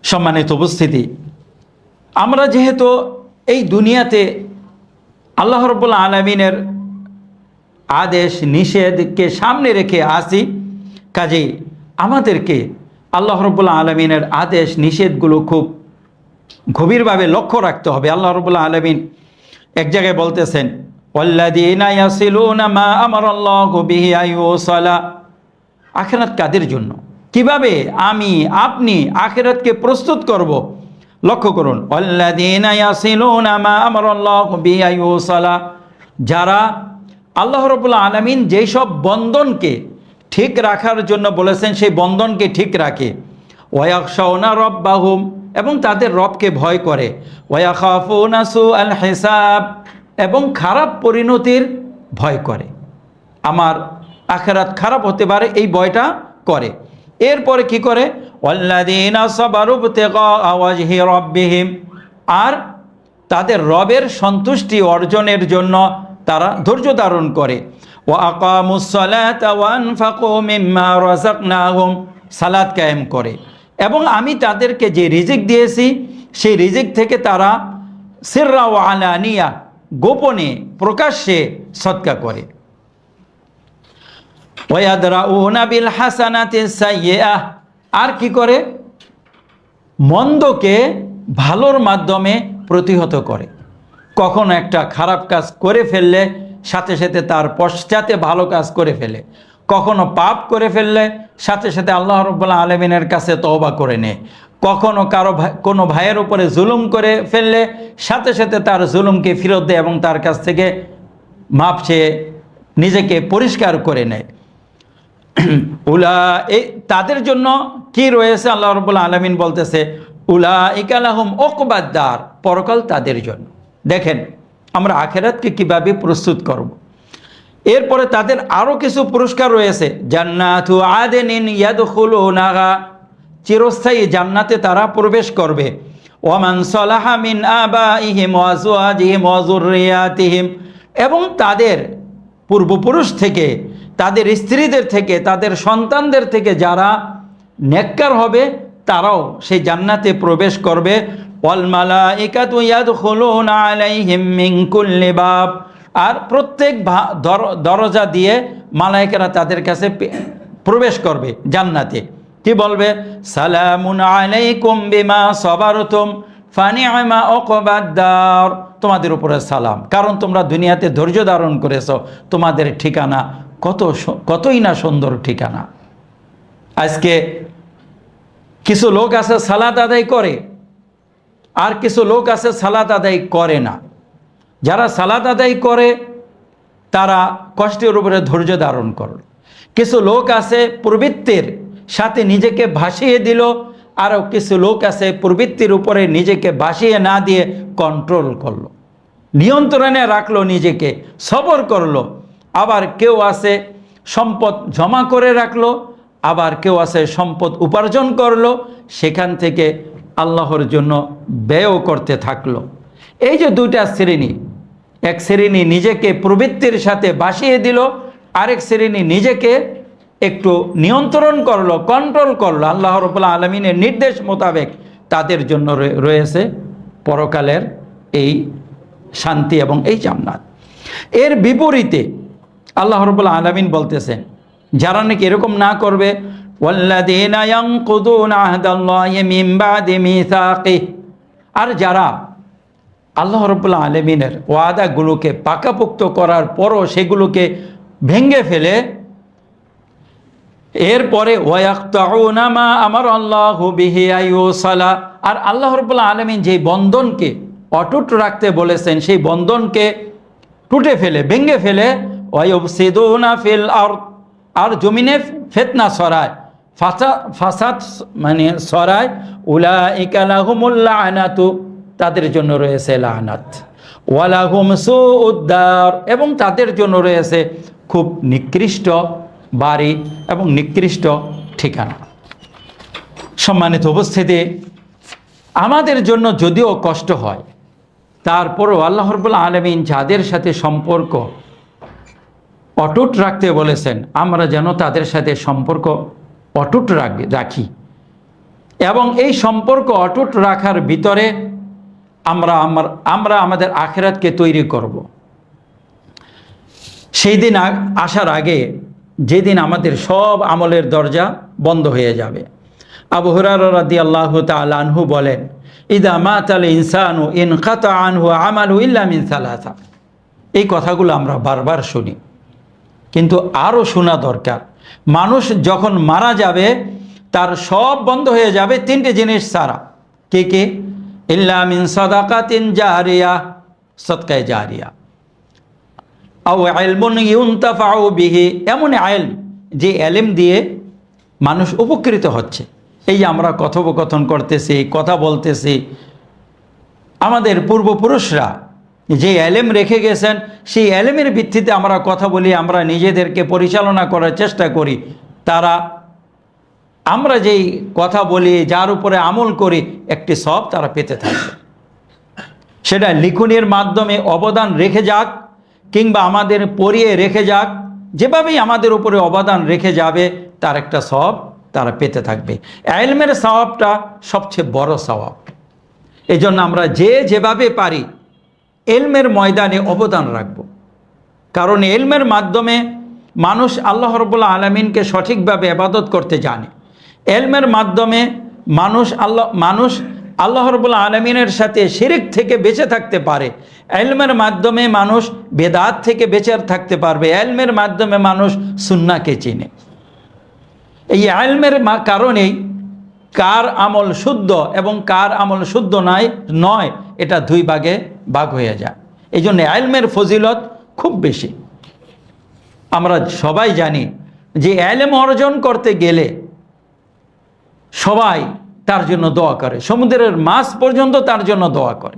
সম্মানিত উপস্থিতি, আমরা যেহেতু এই দুনিয়াতে আল্লাহ রাব্বুল আলামিনের আদেশ নিষেধকে সামনে রেখে আসি, কাজেই আমাদেরকে আল্লাহ রাব্বুল আলামিনের আদেশ নিষেধগুলো খুব গভীরভাবে লক্ষ্য রাখতে হবে। আল্লাহ রাব্বুল আলামিন এক জায়গায় বলতেছেন, ওয়াল্লাযীনা ইয়াসিলুনা মা আমারাল্লাহু বিহি আইয়ুসালা। আখিরাত কাদের জন্য? কিভাবে আমি আপনি আখিরাতকে প্রস্তুত করব? লক্ষ্য করুন, ওয়াল্লাযীনা ইয়াসিলুনা মা আমারাল্লাহু বিহি আইয়ুসালা, যারা আল্লাহ রাব্বুল আলামিন যেই সব বন্ধনকে ঠিক রাখার জন্য বলেছেন সেই বন্ধনকে ঠিক রাখে। ওয়ায়াখশাউনা রাব্বাহুম, এবং তাদের রবকে ভয় করে। ওয়ায়াখাফুনা সুআল হিসাব, এবং খারাপ পরিণতির ভয় করে। আমার আখিরাত খারাপ হতে পারে এই ভয়টা করে। এরপরে কি করে? ওয়াল্লাযীনা সাবারু ইবতিগা ওয়াজহি রাব্বিহিম, আর তাদের রবের সন্তুষ্টি অর্জনের জন্য তারা ধৈর্য ধারণ করে। ওয়া আকামুস সালাতা ওয়া আনফাকু মিম্মা রাযাকনাহুম, সালাত কায়েম করে, এবং আমি তাদেরকে যে রিজিক দিয়েছি সেই রিজিক থেকে তারা সিররা ওয়া আলানিয়া, গোপনে প্রকাশ্যে সদকা করে। ওয়ায়াদরাউনা বিল হাসানাতিস সাইয়্যিআহ, আর কি করে? মন্দকে ভালোর মাধ্যমে প্রতিহত করে। কখনো একটা খারাপ কাজ করে ফেললে সাথে সাথে তার পশ্চাতে ভালো কাজ করে ফেলে, কখনো পাপ করে ফেললে সাথে সাথে আল্লাহ রাব্বুল আলামিনের কাছে তওবা করে নেয়, কখনো কোনো ভাইয়ের উপরে জুলুম করে ফেললে সাথে সাথে তার জুলুমকে ফেরত দেয় এবং তার কাছ থেকে মাপ চেয়ে নিজেকে পরিষ্কার করে নেয়। তাদের জন্য কি রয়েছে? আল্লাহ রাব্বুল আলামিন বলতেছে, উলাইকা লাহুম উকবাদ দার, পরকাল তাদের জন্য। দেখেন আমরা আখিরাতকে কিভাবে প্রস্তুত করব। এরপরে তাদের আরও কিছু পুরস্কার রয়েছে। জান্নাতু আদনিন ইয়াদখুলুনাহা, চিরস্থায়ী জান্নাতে তারা প্রবেশ করবে। ওয়ামান সালাহা মিন আবাইহিম ওয়া আজওয়াজিহিম ওয়া যুররিয়াতিহিম, এবং তাদের পূর্বপুরুষ থেকে, তাদের স্ত্রীদের থেকে, তাদের সন্তানদের থেকে যারা নেককার হবে তারাও সেই জান্নাতে প্রবেশ করবে। ওয়াল মালাইকাতু ইয়াদখুলুনা আলাইহিম মিন কুল্লি বাব, আর প্রত্যেক দরজা দিয়ে মালায়েকেরা তাদের কাছে প্রবেশ করবে জান্নাতে। কি বলবে? সালামুন আলাইকুম বিমা সাবারতুম ফানি'মা উকবাদ দার, তোমাদের উপরে সালাম, কারণ তোমরা দুনিয়াতে ধৈর্য ধারণ করেছো, তোমাদের ঠিকানা কতই না সুন্দর ঠিকানা। আজকে কিছু লোক আছে সালাত আদায় করে, আর কিছু লোক আছে সালাত আদায় করে না। যারা সালাত আদায় করে তারা কষ্টের উপরে ধৈর্য ধারণ করল। কিছু লোক আছে প্রবৃত্তির সাথে নিজেকে ভাসিয়ে দিল, আরও কিছু লোক আছে প্রবৃত্তির উপরে নিজেকে ভাসিয়ে না দিয়ে কন্ট্রোল করলো, নিয়ন্ত্রণে রাখলো, নিজেকে সবর করলো। আবার কেউ আছে সম্পদ জমা করে রাখলো, আবার কেউ আছে সম্পদ উপার্জন করলো, সেখান থেকে আল্লাহর জন্য ব্যয়ও করতে থাকলো। এই যে দুইটা শ্রেণী, এক শ্রেণী নিজেকে প্রবৃত্তির সাথে ভাসিয়ে দিল, আরেক শ্রেণী নিজেকে একটু নিয়ন্ত্রণ করলো, কন্ট্রোল করলো আল্লাহ রাব্বুল আলামিনের নির্দেশ মোতাবেক, তাদের জন্য রয়েছে পরকালের এই শান্তি এবং এই জান্নাত। এর বিপরীতে আল্লাহ রাব্বুল আলামিন বলতেছেন, যারা নাকি এরকম না করবে, ওয়াল্লাযীনা ইয়ানকুদুনা আহদাল্লাহি মিন বাদি মিসাকিহি, আর যারা আল্লাহ রাব্বুল আলামিনের ওয়াদাগুলোকে পাকাপোক্ত করার পরও সেগুলোকে ভেঙে ফেলে, এরপরে ওয়ায়াকতাউনা মা আমারাল্লাহু বিহি আইয়ুসালা, আর আল্লাহ রাব্বুল আলামিন যেই বন্ধনকে অটুট রাখতে বলেছেন সেই বন্ধনকে টুটে ফেলে, ভেঙে ফেলে, ওয়ায়ুফসিদুনা ফিল আরদ, আর জমিনে ফিতনা ছড়ায়, ফাসাদ মানে ছড়ায়। উলাইকা লাহুমুল লানাতু, তাদের জন্য রয়েছে লানাত। ওয়ালাহুম সুউদ দার, এবং তাদের জন্য রয়েছে খুব নিকৃষ্ট বাড়ি এবং নিকৃষ্ট ঠিকানা। সম্মানিত উপস্থিতি, আমাদের জন্য যদিও কষ্ট হয়, তারপরও আল্লাহ রাব্বুল আলামিন যাদের সাথে সম্পর্ক অটুট রাখতে বলেছেন, আমরা যেন তাদের সাথে সম্পর্ক অটুট রাখি এবং এই সম্পর্ক অটুট রাখার ভিতরে আমরা আমাদের আখিরাতকে তৈরি করব। সেই দিন আসার আগে যেদিন আমাদের সব আমলের দরজা বন্ধ হয়ে যাবে। আবু হুরায়রা রাদিয়াল্লাহু তাআলা আনহু বলেন, ইদা মাতাল ইনসানু ইনকাতা আনহু আমালু ইল্লা মিন সালাসা। এই কথাগুলো আমরা বারবার শুনি, কিন্তু আরও শোনা দরকার। মানুষ যখন মারা যাবে তার সব বন্ধ হয়ে যাবে তিনটে জিনিস ছাড়া। কে কে? ইল্লা মিন সাদাকাতিন জারিয়া, সদকায়ে জারিয়া, আও ইলমুন ইউনতাফাউ বিহি, এমন ইলম যে ইলম দিয়ে মানুষ উপকৃত হচ্ছে। এই যে আমরা কথোপকথন করতেছি, কথা বলতেছি, আমাদের পূর্বপুরুষরা যে ইলম রেখে গেছেন সেই ইলমের ভিত্তিতে আমরা কথা বলি, আমরা নিজেদেরকে পরিচালনা করার চেষ্টা করি। আমরা যেই কথা বলি, যার উপরে আমল করি, একটি সওয়াব তারা পেতে থাকবে। সেটা লিখনের মাধ্যমে অবদান রেখে যাক কিংবা আমাদের পড়িয়ে রেখে যাক, যেভাবেই আমাদের উপরে অবদান রেখে যাবে তার একটা সওয়াব তারা পেতে থাকবে। ইলমের সওয়াবটা সবচেয়ে বড় সওয়াব। এই জন্য আমরা যেভাবে পারি ইলমের ময়দানে অবদান রাখব। কারণ ইলমের মাধ্যমে মানুষ আল্লাহ রাব্বুল আলামিনকে সঠিকভাবে ইবাদত করতে জানে। ইলমের মাধ্যমে মানুষ আল্লাহ রাব্বুল আলামিনের সাথে শিরক থেকে বেঁচে থাকতে পারে। ইলমের মাধ্যমে মানুষ বেদাত থেকে বেঁচে থাকতে পারবে। ইলমের মাধ্যমে মানুষ সুন্নাহকে চিনে। এই ইলমের কারণেই কার আমল শুদ্ধ এবং কার আমল শুদ্ধ নয় এটা দুই ভাগে ভাগ হয়ে যায়। এই জন্য ইলমের ফজিলত খুব বেশি। আমরা সবাই জানি যে ইলম অর্জন করতে গেলে সবাই তার জন্য দোয়া করে, সমুদ্রের মাছ পর্যন্ত তার জন্য দোয়া করে।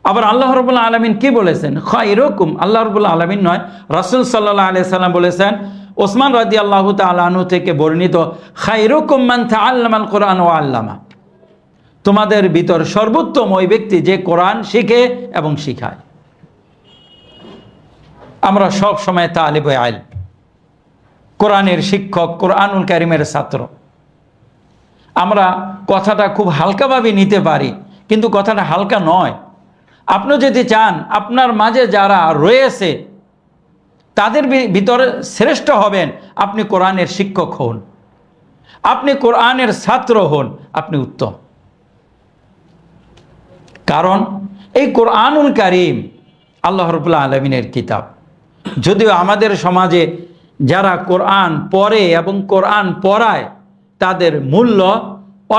আবার আল্লাহ রাব্বুল আলামিন কি বলেছেন? খায়রুকুম, আল্লাহ রাব্বুল আলামিন নয়, রাসূল সাল্লাল্লাহু আলাইহি সাল্লাম বলেছেন, ওসমান রাদিয়াল্লাহু তাআলা আনহু থেকে বর্ণিত, খায়রুকুম মান তাআল্লামাল কুরআন ওয়া আল্লামা, তোমাদের ভিতর সর্বোত্তম ওই ব্যক্তি যে কোরআন শিখে এবং শিখায়। আমরা সব সময় তালিবে ইলম, কোরআনের শিক্ষক, কোরআনুল কারীমের ছাত্র। আমরা কথাটা খুব হালকাভাবে নিতে পারি, কিন্তু কথাটা হালকা নয়। আপনি যদি চান আপনার মাঝে যারা রয়েছে তাদের ভিতরে শ্রেষ্ঠ হবেন, আপনি কোরআনের শিক্ষক হন, আপনি কোরআনের ছাত্র হন, আপনি উত্তম। কারণ এই কোরআনুল কারীম আল্লাহ রাব্বুল আলামিনের কিতাব। যদিও আমাদের সমাজে যারা কোরআন পড়ে এবং কোরআন পড়ায় তাদের মূল্য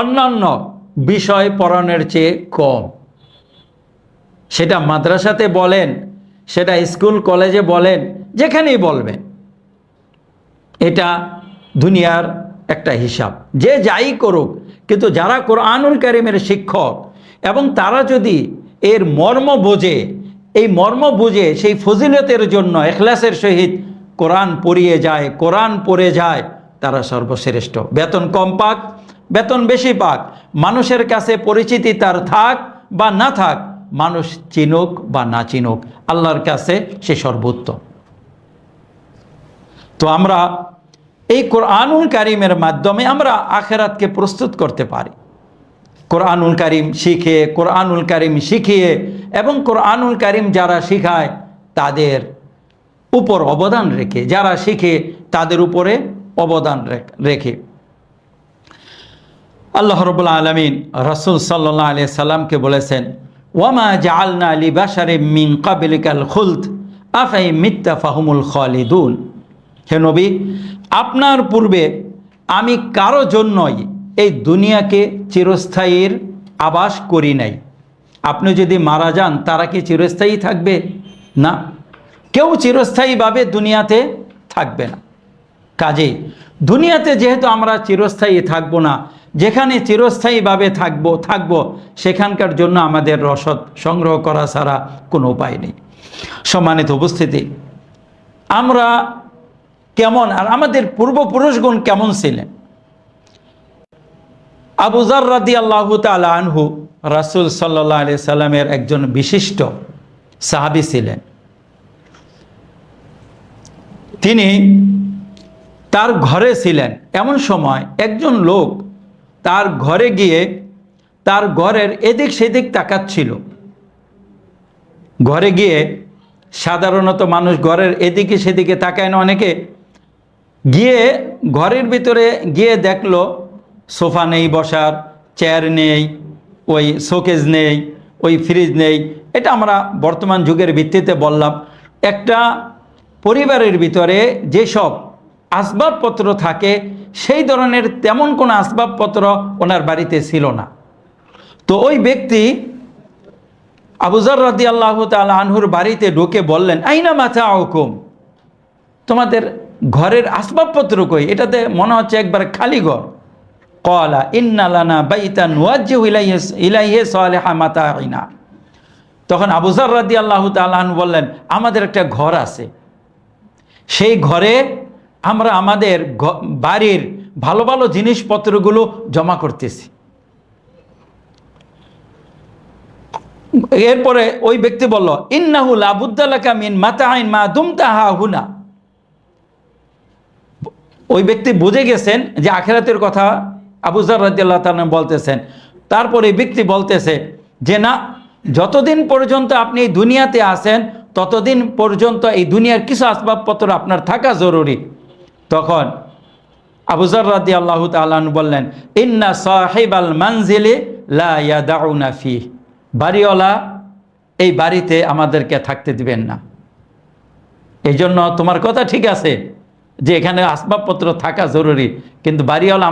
অন্যান্য বিষয় পড়ানোর চেয়ে কম। সেটা মাদ্রাসাতে বলেন, সেটা স্কুল কলেজে বলেন, যেখানেই বলবেন, এটা দুনিয়ার একটা হিসাব। যে যাই করুক, কিন্তু যারা কোরআনুল কারীমের শিক্ষক এবং তারা যদি এর মর্ম বোঝে, এই মর্ম বুঝে সেই ফজিলতের জন্য ইখলাসের সহিত কোরআন পড়িয়ে যায়, কোরআন পড়ে যায়, তারা সর্বশ্রেষ্ঠ। বেতন কম পাক, বেতন বেশি পাক, মানুষের কাছে পরিচিতি তার থাক বা না থাক, মানুষ চিনুক বা না চিনুক, আল্লাহর কাছে সে সর্বোত্তম। তো আমরা এই কোরআনুল কারীমের মাধ্যমে আমরা আখিরাতকে প্রস্তুত করতে পারি। কোরআনুল কারীম শিখে, কোরআনুল কারীম শিখিয়ে এবং কোরআনুল কারীম যারা শিখায় তাদের উপর অবদান রেখে, যারা শিখে তাদের উপরে অবদান রেখে। আল্লাহ রাব্বুল আলামিন রাসূল সাল্লাল্লাহু আলাইহি সাল্লামকে বলেছেন, ওয়ামা জাআলনা লিবাশারিম মিন ক্বাবলিকাল খুলদ আফাই মিত্তা ফাহুমুল খালিদুন। হে নবী, আপনার পূর্বে আমি কারো জন্যই এই দুনিয়াকে চিরস্থায়ীর আবাস করি নাই। আপনি যদি মারা যান তারা কি চিরস্থায়ী থাকবে? না, কেউ চিরস্থায়ীভাবে দুনিয়াতে থাকবে না। কাজেই দুনিয়াতে যেহেতু আমরা চিরস্থায়ী থাকব না, যেখানে চিরস্থায়ীভাবে থাকব সেখানকার জন্য আমাদের রসদ সংগ্রহ করা ছাড়া কোনো উপায় নেই। সম্মানিত উপস্থিতি, আমরা কেমন আর আমাদের পূর্বপুরুষগণ কেমন ছিলেন? আবু যর রাদিয়াল্লাহু তাআলা আনহু রাসূল সাল্লাল্লাহু আলাইহি সাল্লামের একজন বিশিষ্ট সাহাবী ছিলেন। তিনি তার ঘরে ছিলেন, এমন সময় একজন লোক তার ঘরে গিয়ে তার ঘরের এদিক সেদিক তাকাচ্ছিল। ঘরে গিয়ে সাধারণত মানুষ ঘরের এদিকে সেদিকে তাকায় না, অনেকে গিয়ে ঘরের ভিতরে গিয়ে দেখলো সোফা নেই বসার, চেয়ার নেই, ওই শোকেজ নেই, ওই ফ্রিজ নেই। এটা আমরা বর্তমান যুগের ভিত্তিতে বললাম। একটা পরিবারের ভিতরে যেসব আসবাবপত্র থাকে সেই ধরনের তেমন কোনো আসবাবপত্র ওনার বাড়িতে ছিল না। তো ওই ব্যক্তি আবু যর রাদিয়াল্লাহু তাআলা আনহুর বাড়িতে ঢুকে বললেন, আইনা মাতাউকুম, তোমাদের ঘরের আসবাবপত্র কই? এটাতে মনে হচ্ছে একবার খালি ঘর। ক্বালা ইন্না লানা বাইতান ওয়াজ্জিহু ইলাইহি সালিহা মাতাইনা। তখন আবু যর রাদিয়াল্লাহু তাআলা আনহু বললেন, আমাদের একটা ঘর আছে, সেই ঘরে আমরা আমাদের বাড়ির ভালো ভালো জিনিসপত্রগুলো জমা করতেছি। এরপরে ওই ব্যক্তি বলল, ইন্নাহু লা বুদ্দা লাকা মিন মাতাইন মা দুমতা হা হুনা। ওই ব্যক্তি বুঝে গেছেন যে আখিরাতের কথা আবু যর রাদিয়াল্লাহু তাআলা বলতেছেন। তারপরে এই ব্যক্তি বলতেছে যে না, যতদিন পর্যন্ত আপনি এই দুনিয়াতে আছেন ততদিন পর্যন্ত এই দুনিয়ার কিছু আসবাবপত্র আপনার থাকা জরুরি। তখন আবু যর রাদিয়াল্লাহু তাআলা বললেন, ইন্না সাহিবাল মানজিলি লা ইয়াদাউনা ফিহ, বাড়িওয়ালা এই বাড়িতে আমাদেরকে থাকতে দিবেন না। এই জন্য তোমার কথা ঠিক আছে যে এখানে আসবাবপত্র থাকা জরুরি, কিন্তু বাড়িওয়ালা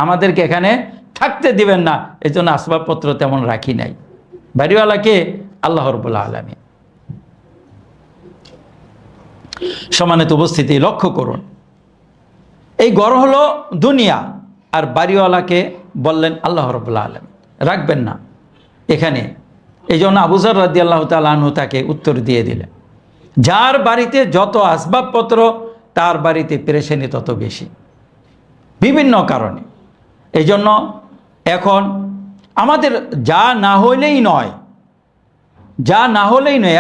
আমাদেরকে এখানে থাকতে দিবেন না, এই জন্য আসবাবপত্র তেমন রাখি নাই। বাড়িওয়ালাকে আল্লাহ রাব্বুল আলামিন। সম্মানিত উপস্থিতি, লক্ষ্য করুন, এই ঘর হলো দুনিয়া, আর বাড়িওয়ালাকে বললেন আল্লাহ রাব্বুল আলামিন, রাখবেন না এখানে। এই জন্য আবু যর রাদিয়াল্লাহু তাআলা আনহু তাকে উত্তর দিয়ে দিলেন, যার বাড়িতে যত আসবাবপত্র তার বাড়িতে পেরেশানি তত বেশি, বিভিন্ন কারণে। এই জন্য এখন আমাদের যা না হলেই নয়,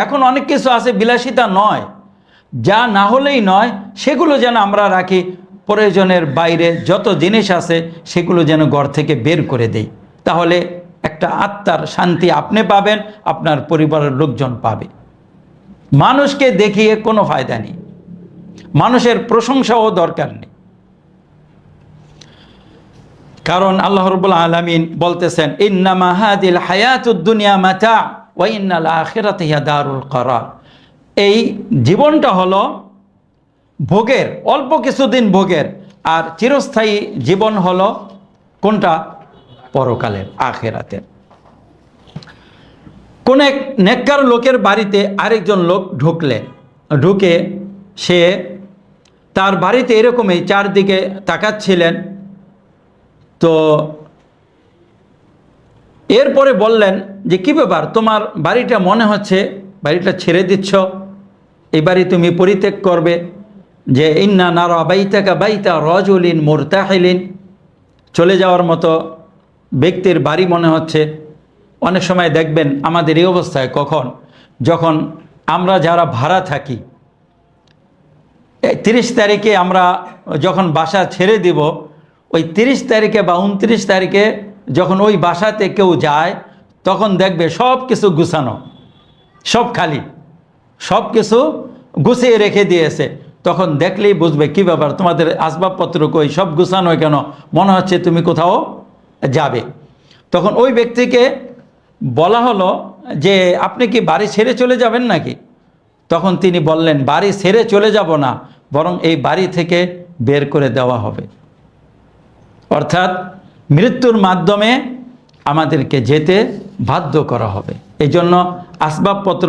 এখন অনেক কিছু আছে বিলাসিতা নয়, যা না হলেই নয় সেগুলো যেন আমরা রাখি। প্রয়োজনের বাইরে যত জিনিস আছে সেগুলো যেন ঘর থেকে বের করে দেই, তাহলে একটা আত্মার শান্তি আপনি পাবেন, আপনার পরিবারের লোকজন পাবে। মানুষকে দেখিয়ে কোনো ফায়দা নেই, মানুষের প্রশংসাও দরকার নেই। কারণ আল্লাহ রাব্বুল আলামিন বলতেছেন, ইন্নামা হাদিল হায়াতুদ দুনিয়া মাতা ওয়া ইন্নাল আখিরাতা হিয়া দারুল করার। এই জীবনটা হলো ভোগের, অল্প কিছুদিন ভোগের, আর চিরস্থায়ী জীবন হলো কোনটা? পরকালের, আখিরাতের। কোন এক নেককার লোকের বাড়িতে আরেকজন লোক ঢুকে সে তার বাড়িতে এরকমই চারদিকে তাকাচ্ছিলেন। তো এরপরে বললেন যে কি ব্যাপার, তোমার বাড়িটা মনে হচ্ছে বাড়িটা ছেড়ে দিচ্ছ, এই বাড়ি তুমি পরিত্যাগ করবে। যে ইন্না নারা বাইতাকা বাইতা রাজুলিন মুরতাহিলিন, চলে যাওয়ার মতো ব্যক্তির বাড়ি মনে হচ্ছে। অনেক সময় দেখবেন আমাদের এই অবস্থায় যখন আমরা যারা ভাড়া থাকি, 30 তারিখে আমরা যখন বাসা ছেড়ে দিব, ওই 30 তারিখে বা 29 তারিখে যখন ওই বাসাতে কেউ যায়, তখন দেখবে সব কিছু গুছানো, সব খালি, সব কিছু গুছিয়ে রেখে দিয়েছে। তখন দেখলেই বুঝবে কি ব্যাপার, তোমাদের আসবাবপত্র কই, সব গুছানো কেন, মনে হচ্ছে তুমি কোথাও যাবে। তখন ওই ব্যক্তিকে বলা হলো যে আপনি কি বাড়ি ছেড়ে চলে যাবেন নাকি? তখন তিনি বললেন, বাড়ি ছেড়ে চলে যাব না, বরং এই বাড়ি থেকে বের করে দেওয়া হবে। অর্থাৎ মৃত্যুর মাধ্যমে আমাদেরকে যেতে বাধ্য করা হবে। এই জন্য আসবাবপত্র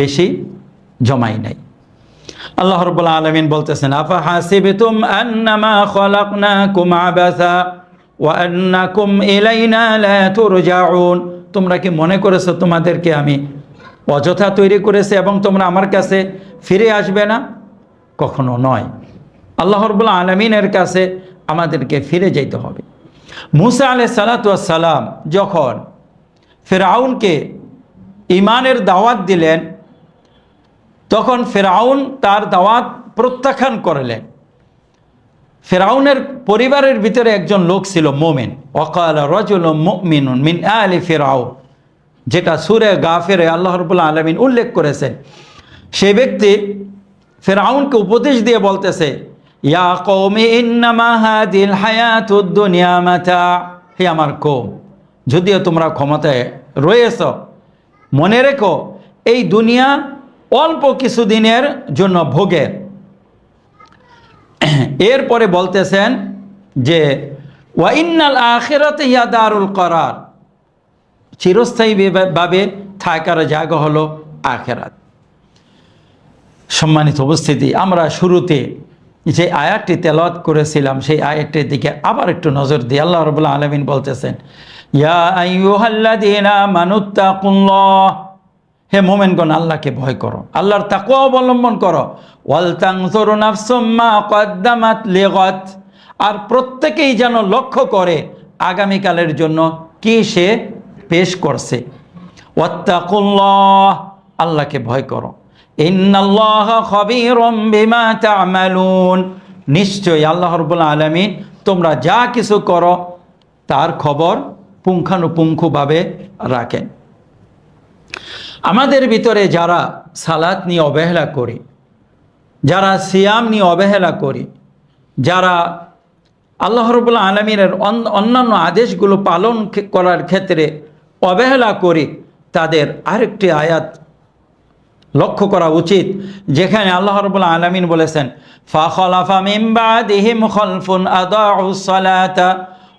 বেশি জমাই নাই। আল্লাহ রাব্বুল আলামিন বলতেছেন, আফা হাসিবতুম আন্নামা খলাকনাকুম আবাসা ওয়া আন্নাকুম ইলাইনা লা তুরজাউন। তোমরা কি মনে করেছো তোমাদেরকে আমি অযথা তৈরি করেছি এবং তোমরা আমার কাছে ফিরে আসবে না? কখনো নয়। আল্লাহ রাব্বুল আলামিনের কাছে আমাদেরকে ফিরে যেতে হবে। মুসা আলাইহিস সালাতু ওয়াস সালাম যখন ফিরআউনকে ঈমানের দাওয়াত দিলেন, তখন ফিরআউন তার দাওয়াত প্রত্যাখ্যান করলেন। ফিরআউনের পরিবারের ভিতরে একজন লোক ছিল মুমিন, ওয়াকালা রাজুলুম মুমিনুন মিন আলি ফিরআউন, যেটা সূরা গাফিরে আল্লাহ রাব্বুল আলামিন উল্লেখ করেছেন। সেই ব্যক্তি ফিরআউনকে উপদেশ দিয়ে বলতেছে, ইয়া কওমি ইন্নামা হাদিল হায়াতুদ দুনিয়া মাতা, হে আমার কওম, যদিও তোমরা ক্ষমতায় রয়েছ, মনে রেখো এই দুনিয়া অল্প কিছুদিনের জন্য ভোগের। এরপরে বলতেছেন যে ওয়া ইন্নাল আখিরাতে হিয়া দারুল করার, চিরস্থায়ীভাবে থাকার জায়গা হলো আখিরাত। সম্মানিত উপস্থিতি, আমরা শুরুতে যে আয়াতটি তেলাওয়াত করেছিলাম সেই আয়াতটির দিকে আবার একটু নজর দিই। আল্লাহ রাব্বুল আলামিন বলতেছেন, ইয়া আইয়ুহাল্লাযীনা আমানুত্তাকুল্লাহ, হে মোমেনগণ আল্লাহকে ভয় করো, আল্লাহর তাকওয়া অবলম্বন করো। ওয়াল তানজুরু নাফসুম মা কদ্দামাত লিগাদ, আর প্রত্যেকেই যেন লক্ষ্য করে আগামীকালের জন্য কি সে পেশ করছে। ওয়াত্তাকুল্লাহ, আল্লাহকে ভয় করো। ইন্নাল্লাহা খাবীরুম বিমা তা'মালুন, নিশ্চয়ই আল্লাহ রাব্বুল আলামিন তোমরা যা কিছু করো তার খবর পুঙ্খানুপুঙ্খভাবে রাখেন। আমাদের ভিতরে যারা সালাত নিয়ে অবহেলা করি, যারা সিয়াম নিয়ে অবহেলা করি, যারা আল্লাহ রাব্বুল আলামিনের অন্যান্য আদেশগুলো পালন করার ক্ষেত্রে অবহেলা করি, তাদের আরেকটি আয়াত লক্ষ্য করা উচিত, যেখানে আল্লাহ রাব্বুল আলামিন বলেছেন, ফাখলাফা মিন বাদিহিম খালফুন আদাউস সালাতা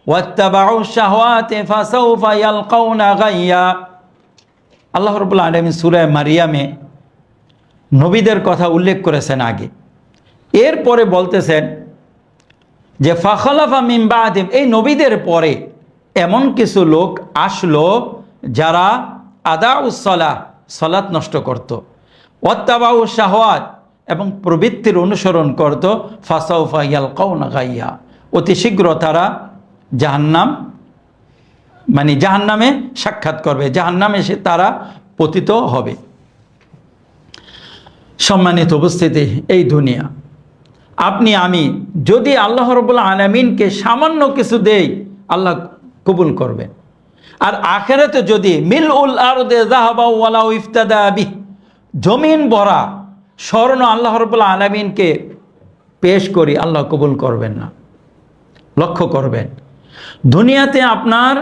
ওয়াত্তাবাউশ শাহওয়াতি ফাসাউফা ইয়ালকাউনা গায়্যা। আল্লাহ রাব্বুল আলামিন সূরা মারিয়ামে নবীদের কথা উল্লেখ করেছেন আগে, এরপরে বলতেছেন যে ফাখলাফা মিন বাদিহিম, এই নবীদের পরে এমন কিছু লোক আসলো যারা আদাউস সালাহ, সালাত নষ্ট করত, ওয়াত্তাবাউশ শাহওয়াত, এবং প্রবৃত্তির অনুসরণ করত, ফাসাউফা ইয়ালকাউনা গায়্যা, অতি শীঘ্র তারা জাহান্নাম মানে জাহান্নামে সাক্ষাৎ করবে, জাহান্নামে সে তারা পতিত হবে। সম্মানিত উপস্থিতি, এই দুনিয়া আপনি আমি যদি আল্লাহ রাব্বুল আলামিনকে সামান্য কিছু দেই, আল্লাহ কবুল করবেন। আর আখিরাতে যদি মিলউল আরদে যাহাবা ওয়ালাউ ইফতাদা বিহ, জমিন ভরা স্বর্ণ আল্লাহ রাব্বুল আলামিনকে পেশ করি, আল্লাহ কবুল করবেন না। লক্ষ্য করবেন, দুনিয়াতে আপনার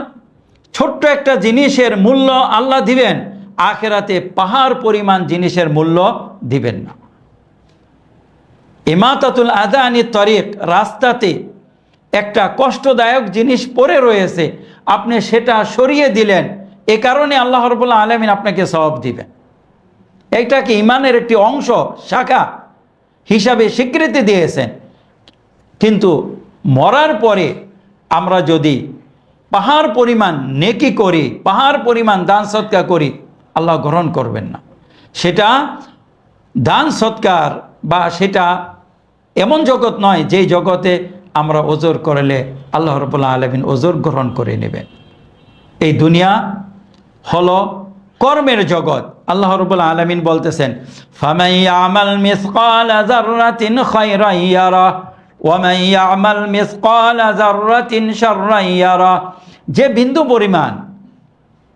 ছোট্ট একটা জিনিসের মূল্য আল্লাহ দিবেন, আখিরাতে পাহাড় পরিমাণ জিনিসের মূল্য দিবেন না। ইমাতাতুল আযা আনিত তরিক, রাস্তাতে একটা কষ্টদায়ক জিনিস পড়ে রয়েছে, আপনি সেটা সরিয়ে দিলেন, এ কারণে আল্লাহ রাব্বুল আলামিন আপনাকে সওয়াব দিবেন। এইটাকে ইমানের একটি অংশ, শাখা হিসাবে স্বীকৃতি দিয়েছেন। কিন্তু মরার পরে আমরা যদি পাহাড় পরিমাণ নেকি করি, পাহাড় পরিমাণ দান সৎকার করি, আল্লাহ গ্রহণ করবেন না। সেটা দান সৎকার বা সেটা এমন জগৎ নয় যেই জগতে আমরা ওজর করলে আল্লাহ রাব্বুল আলামিন ওজর গ্রহণ করে নেবেন। এই দুনিয়া হলো কর্মের জগৎ। আল্লাহ রাব্বুল আলামিন বলতেছেন, ফামান ইয়ামাল মিসকালা যাররাতিন খায়রান ইয়ারা ওয়া মান ইয়ামাল মিসকালা যাররাতিন শাররান ইয়ারা, যে বিন্দু পরিমাণ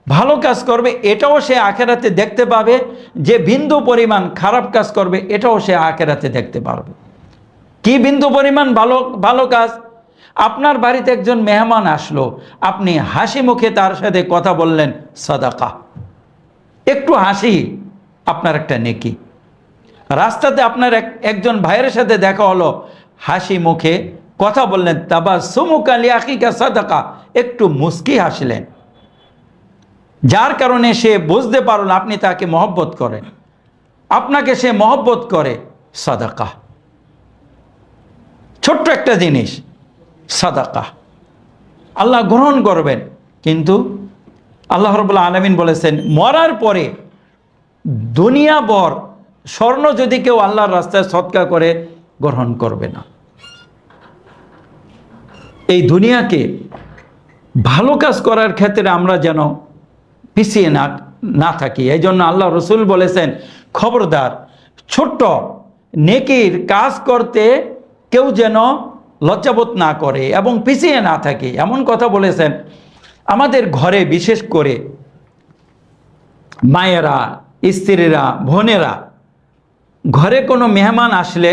ভালো কাজ করবে এটাও সে আখিরাতে দেখতে পাবে, যে বিন্দু পরিমাণ খারাপ কাজ করবে এটাও সে আখিরাতে দেখতে পারবে। কি বিন্দু পরিমাণ ভালো কাজ? আপনার বাড়িতে একজন মেহমান আসলো, আপনি হাসি মুখে তার সাথে কথা বললেন, সাদাকা, একটু হাসি আপনার একটা নেকি। রাস্তাতে আপনার একজন ভাইয়ের সাথে দেখা হলো, হাসি মুখে কথা বললেন, তাবাসসুমুকা লিআখিকা সাদাকা, একটু মুস্কি হাসলেন, যার কারণে সে বুঝতে পারল আপনি তাকে মহব্বত করেন, আপনাকে সে মহব্বত করে, সাদাকা। ছোট্ট একটা জিনিস, সাদাকা, আল্লাহ গ্রহণ করবেন। কিন্তু আল্লাহ রাব্বুল আলামিন বলেছেন, মরার পরে দুনিয়াভর স্বর্ণ যদি কেউ আল্লাহর রাস্তায় সদকা করে, গ্রহণ করবে না। এই দুনিয়াকে ভালো কাজ করার ক্ষেত্রে আমরা যেন পিছিয়ে না থাকি। এই জন্য আল্লাহ রসুল বলেছেন, খবরদার ছোট্ট নেকির কাজ করতে কেউ যেন লজ্জাবোধ না করে এবং পিছিয়ে না থাকে, এমন কথা বলেছেন। আমাদের ঘরে বিশেষ করে মায়েরা, স্ত্রীরা, বোনেরা, ঘরে কোনো মেহমান আসলে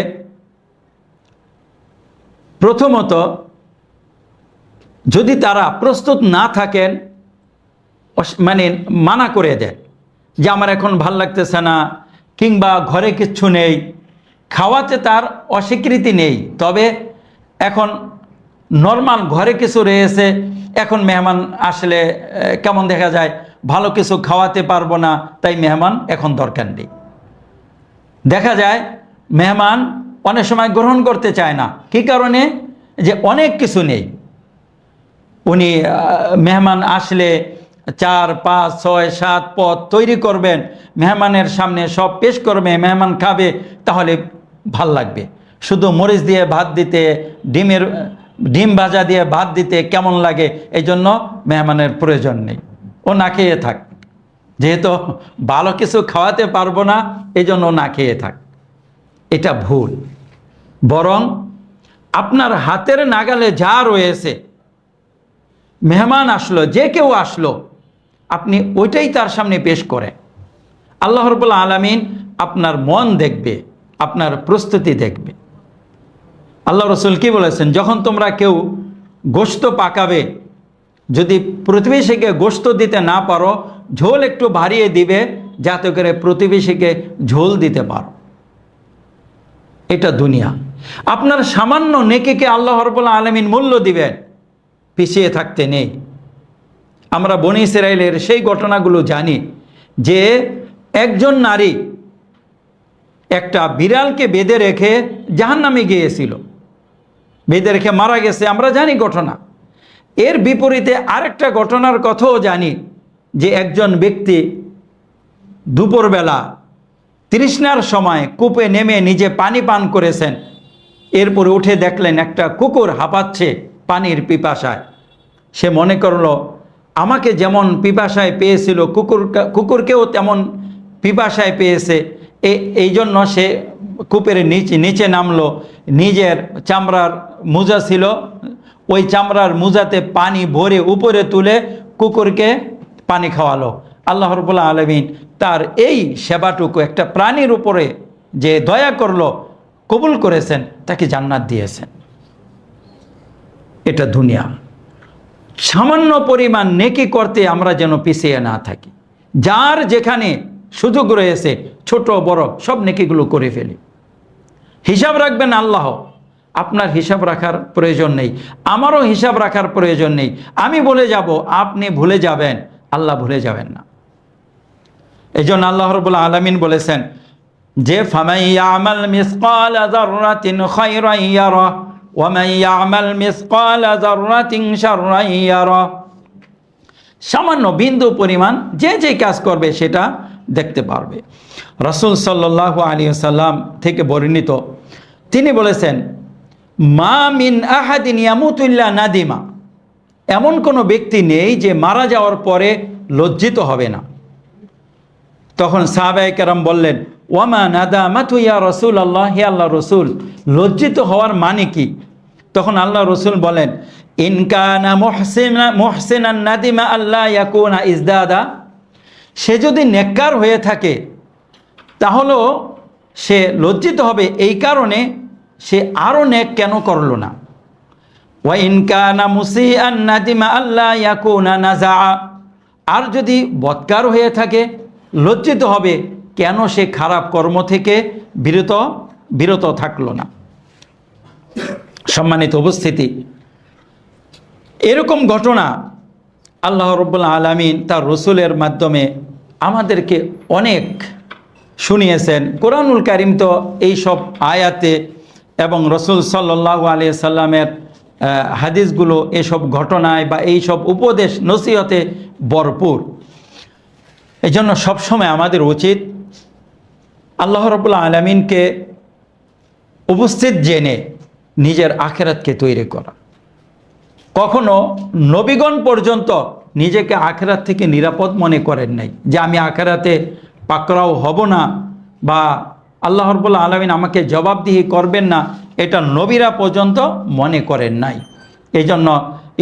প্রথমত যদি তারা প্রস্তুত না থাকেন, মানে মানা করে দেয় যে আমার এখন ভাল লাগতেছে না, কিংবা ঘরে কিচ্ছু নেই, খাওয়াতে তার অস্বীকৃতি নেই, তবে এখন নর্মাল ঘরে কিছু রয়েছে, এখন মেহমান আসলে কেমন দেখা যায়, ভালো কিছু খাওয়াতে পারবো না, তাই মেহমান এখন দরকার নেই। দেখা যায় মেহমান অনেক সময় গ্রহণ করতে চায় না, কী কারণে? যে অনেক কিছু নেই। উনি মেহমান আসলে 4, 5, 6, 7 পদ তৈরি করবেন, মেহমানের সামনে সব পেশ করবে, মেহমান খাবে, তাহলে ভাল লাগবে। শুধু মরিচ দিয়ে ভাত দিতে, ডিম ভাজা দিয়ে ভাত দিতে কেমন লাগে, এই জন্য মেহমানের প্রয়োজন নেই, ও না খেয়ে থাক, যেহেতু ভালো কিছু খাওয়াতে পারবো না, এই জন্য না খেয়ে থাক। এটা ভুল। বরং আপনার হাতের নাগালে যা রয়েছে, মেহমান আসলো, যে কেউ আসলো, আপনি ওইটাই তার সামনে পেশ করেন। আল্লাহ রাব্বুল আলামিন আপনার মন দেখবে, আপনার প্রস্তুতি দেখবে। আল্লাহ রসুল কি বলেছেন? যখন তোমরা কেউ গোশত পাকাবে, যদি প্রতিবেশীকে গোশত দিতে না পারো, ঝোল একটু বাড়িয়ে দিবে, যাতে করে প্রতিবেশীকে ঝোল দিতে পারো। এটা দুনিয়া। আপনার সামান্য নেকিকে আল্লাহ রাব্বুল আলামিন মূল্য দিবেন, পিছিয়ে থাকতে নেই। আমরা বনী ইসরাইলের সেই ঘটনাগুলো জানি যে একজন নারী একটা বিড়ালকে বেঁধে রেখে জাহান্নামে গিয়েছিল, বেঁধে রেখে মারা গেছে, আমরা জানি ঘটনা। এর বিপরীতে আরেকটা ঘটনার কথাও জানি যে একজন ব্যক্তি দুপুরবেলা তৃষ্ণার সময় কূপে নেমে নিজে পানি পান করেছেন, এরপরে উঠে দেখলেন একটা কুকুর হাঁপাচ্ছে পানির পিপাসায়। সে মনে করলো আমাকে যেমন পিপাসায় পেয়েছিল, কুকুরকেও তেমন পিপাসায় পেয়েছে, এই জন্য সে কূপের নিচে নামলো, নিজের চামড়ার মোজা ছিল, ওই চামড়ার মোজাতে পানি ভরে উপরে তুলে কুকুরকে পানি খাওয়ালো। আল্লাহ রাব্বুল আলামিন তার এই সেবাটুকু, একটা প্রাণীর উপরে যে দয়া করলো, কবুল করেছেন, তাকে জান্নাত দিয়েছেন। এটা দুনিয়া। সামান্য পরিমাণ নেকি করতে আমরা যেন পিছিয়ে না থাকি। যার যেখানে সুযোগ রয়েছে, ছোট বড় সব নেকিগুলো করে ফেলি। হিসাব রাখবেন আল্লাহ, আপনার হিসাব রাখার প্রয়োজন নেই, আমারও হিসাব রাখার প্রয়োজন নেই। আমি ভুলে যাব, আপনি ভুলে যাবেন, আল্লাহ ভুলে যাবেন না। এই জন্য আল্লাহ রাব্বুল আলামিন বলেছেন যে ফামান ইয়ামাল মিসকালা যাররাতিন খায়রান ইয়ারা ওয়া মান ইয়ামাল মিসকালা যাররাতিন শাররান ইয়ারা। সামান্য বিন্দু পরিমাণ যে কাজ করবে সেটা দেখতে পারবে। রাসূল সাল্লাল্লাহু আলাইহি ওয়াসাল্লাম থেকে বর্ণিত, তিনি বলেছেন মা মিন আহাদিন ইয়ামুতু ইল্লা নাদিমা। এমন কোনো ব্যক্তি নেই যে মারা যাওয়ার পরে লজ্জিত হবে না। তখন সাহাবায়ে কেরাম বললেন ওয়ামা নাদামাতু ইয়া রাসূলুল্লাহ, হে আল্লাহ রসুল, লজ্জিত হওয়ার মানে কি? তখন আল্লাহ রসুল বলেন ইন কানা মুহসিনান নাদিমা আল্লাহ ইয়াকুনা ইজদাদা। সে যদি নেককার হয়ে থাকে তাহলেও সে লজ্জিত হবে এই কারণে সে আরও নেক কেন করল না। ওয়া ইন কানা মুসিআন নাদিমা আল্লাহ ইয়াকুনা নাজা। আর যদি বদকার হয়ে থাকে, লজ্জিত হবে কেন সে খারাপ কর্ম থেকে বিরত থাকলো না। সম্মানিত উপস্থিতি, এরকম ঘটনা আল্লাহ রাব্বুল আলামিন তার রসুলের মাধ্যমে আমাদেরকে অনেক শুনিয়েছেন। কোরআনুল কারীম তো এই সব আয়াতে এবং রসুল সাল্লাল্লাহু আলাইহি সাল্লামের হাদিসগুলো এসব ঘটনায় বা এই সব উপদেশ নসিহতে ভরপুর। এই জন্য সবসময় আমাদের উচিত আল্লাহ রাব্বুল আলামিনকে উপস্থিত জেনে নিজের আখিরাতকে তৈরি করা। কখনো নবীগণ পর্যন্ত নিজেকে আখেরাত থেকে নিরাপদ মনে করেন নাই, যে আমি আখেরাতে পাকড়াও হব না বা আল্লাহ রাব্বুল আলামিন আমাকে জবাবদিহি করবেন না, এটা নবীরা পর্যন্ত মনে করেন নাই। এই জন্য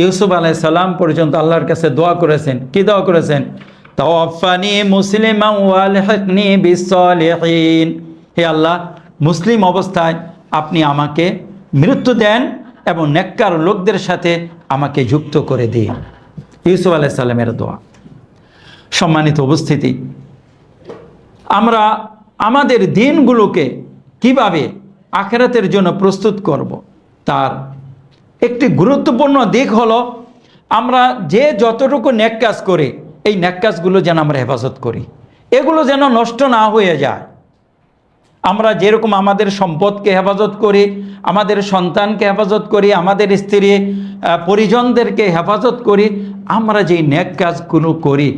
ইউসুফ আলাইহিস সালাম পর্যন্ত আল্লাহর কাছে দোয়া করেছেন। কি দোয়া করেছেন? তাওয়াফানি মুসলিমান ওয়ালহিকনি বিসসালিহিন। হে আল্লাহ, মুসলিম অবস্থায় আপনি আমাকে মৃত্যু দেন এবং নেককার লোকদের সাথে আমাকে যুক্ত করে দিন। ইউসুফ আলাইহিস সালামের দোয়া। সম্মানিত উপস্থিতি, আমরা আমাদের দিনগুলোকে কিভাবে আখিরাতের জন্য প্রস্তুত করব, তার একটি গুরুত্বপূর্ণ দিক হলো আমরা যে যতটুকু নেক কাজ করি, এই নেক কাজগুলো যেন আমরা হেফাজত করি, এগুলো যেন নষ্ট না হয়ে যায়। আমরা যেরকম আমাদের সম্পদকে হেফাজত করি, আমাদের সন্তানকে হেফাজত করি, আমাদের স্ত্রী পরিজনদেরকে হেফাজত করি, আমরা যেই নেক কাজগুলো করি,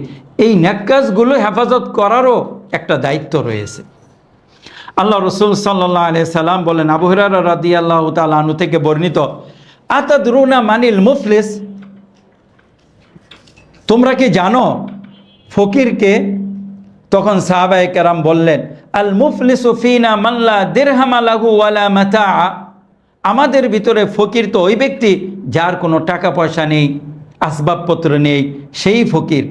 এই নেক কাজগুলো হেফাজত করারও একটা দায়িত্ব রয়েছে। আল্লাহ রসুল সাল্লাল্লাহু আলাইহি সাল্লাম বলেন, আবু হুরায়রা রাদিয়াল্লাহু তাআলা আনহু থেকে বর্ণিত, আতাদরুনা মানিল মুফলিস, তোমরা কি জানো ফকিরকে? তখন সাহাবায়ে কেরাম বললেন, আল মুফলিসু ফিনা মান লা দিরহামা লাহু ওয়ালা মাতা। আমাদের ভিতরে ফকির তো ওই ব্যক্তি যার কোনো টাকা পয়সা নেই, আসবাবপত্র নেই, সেই ফকির।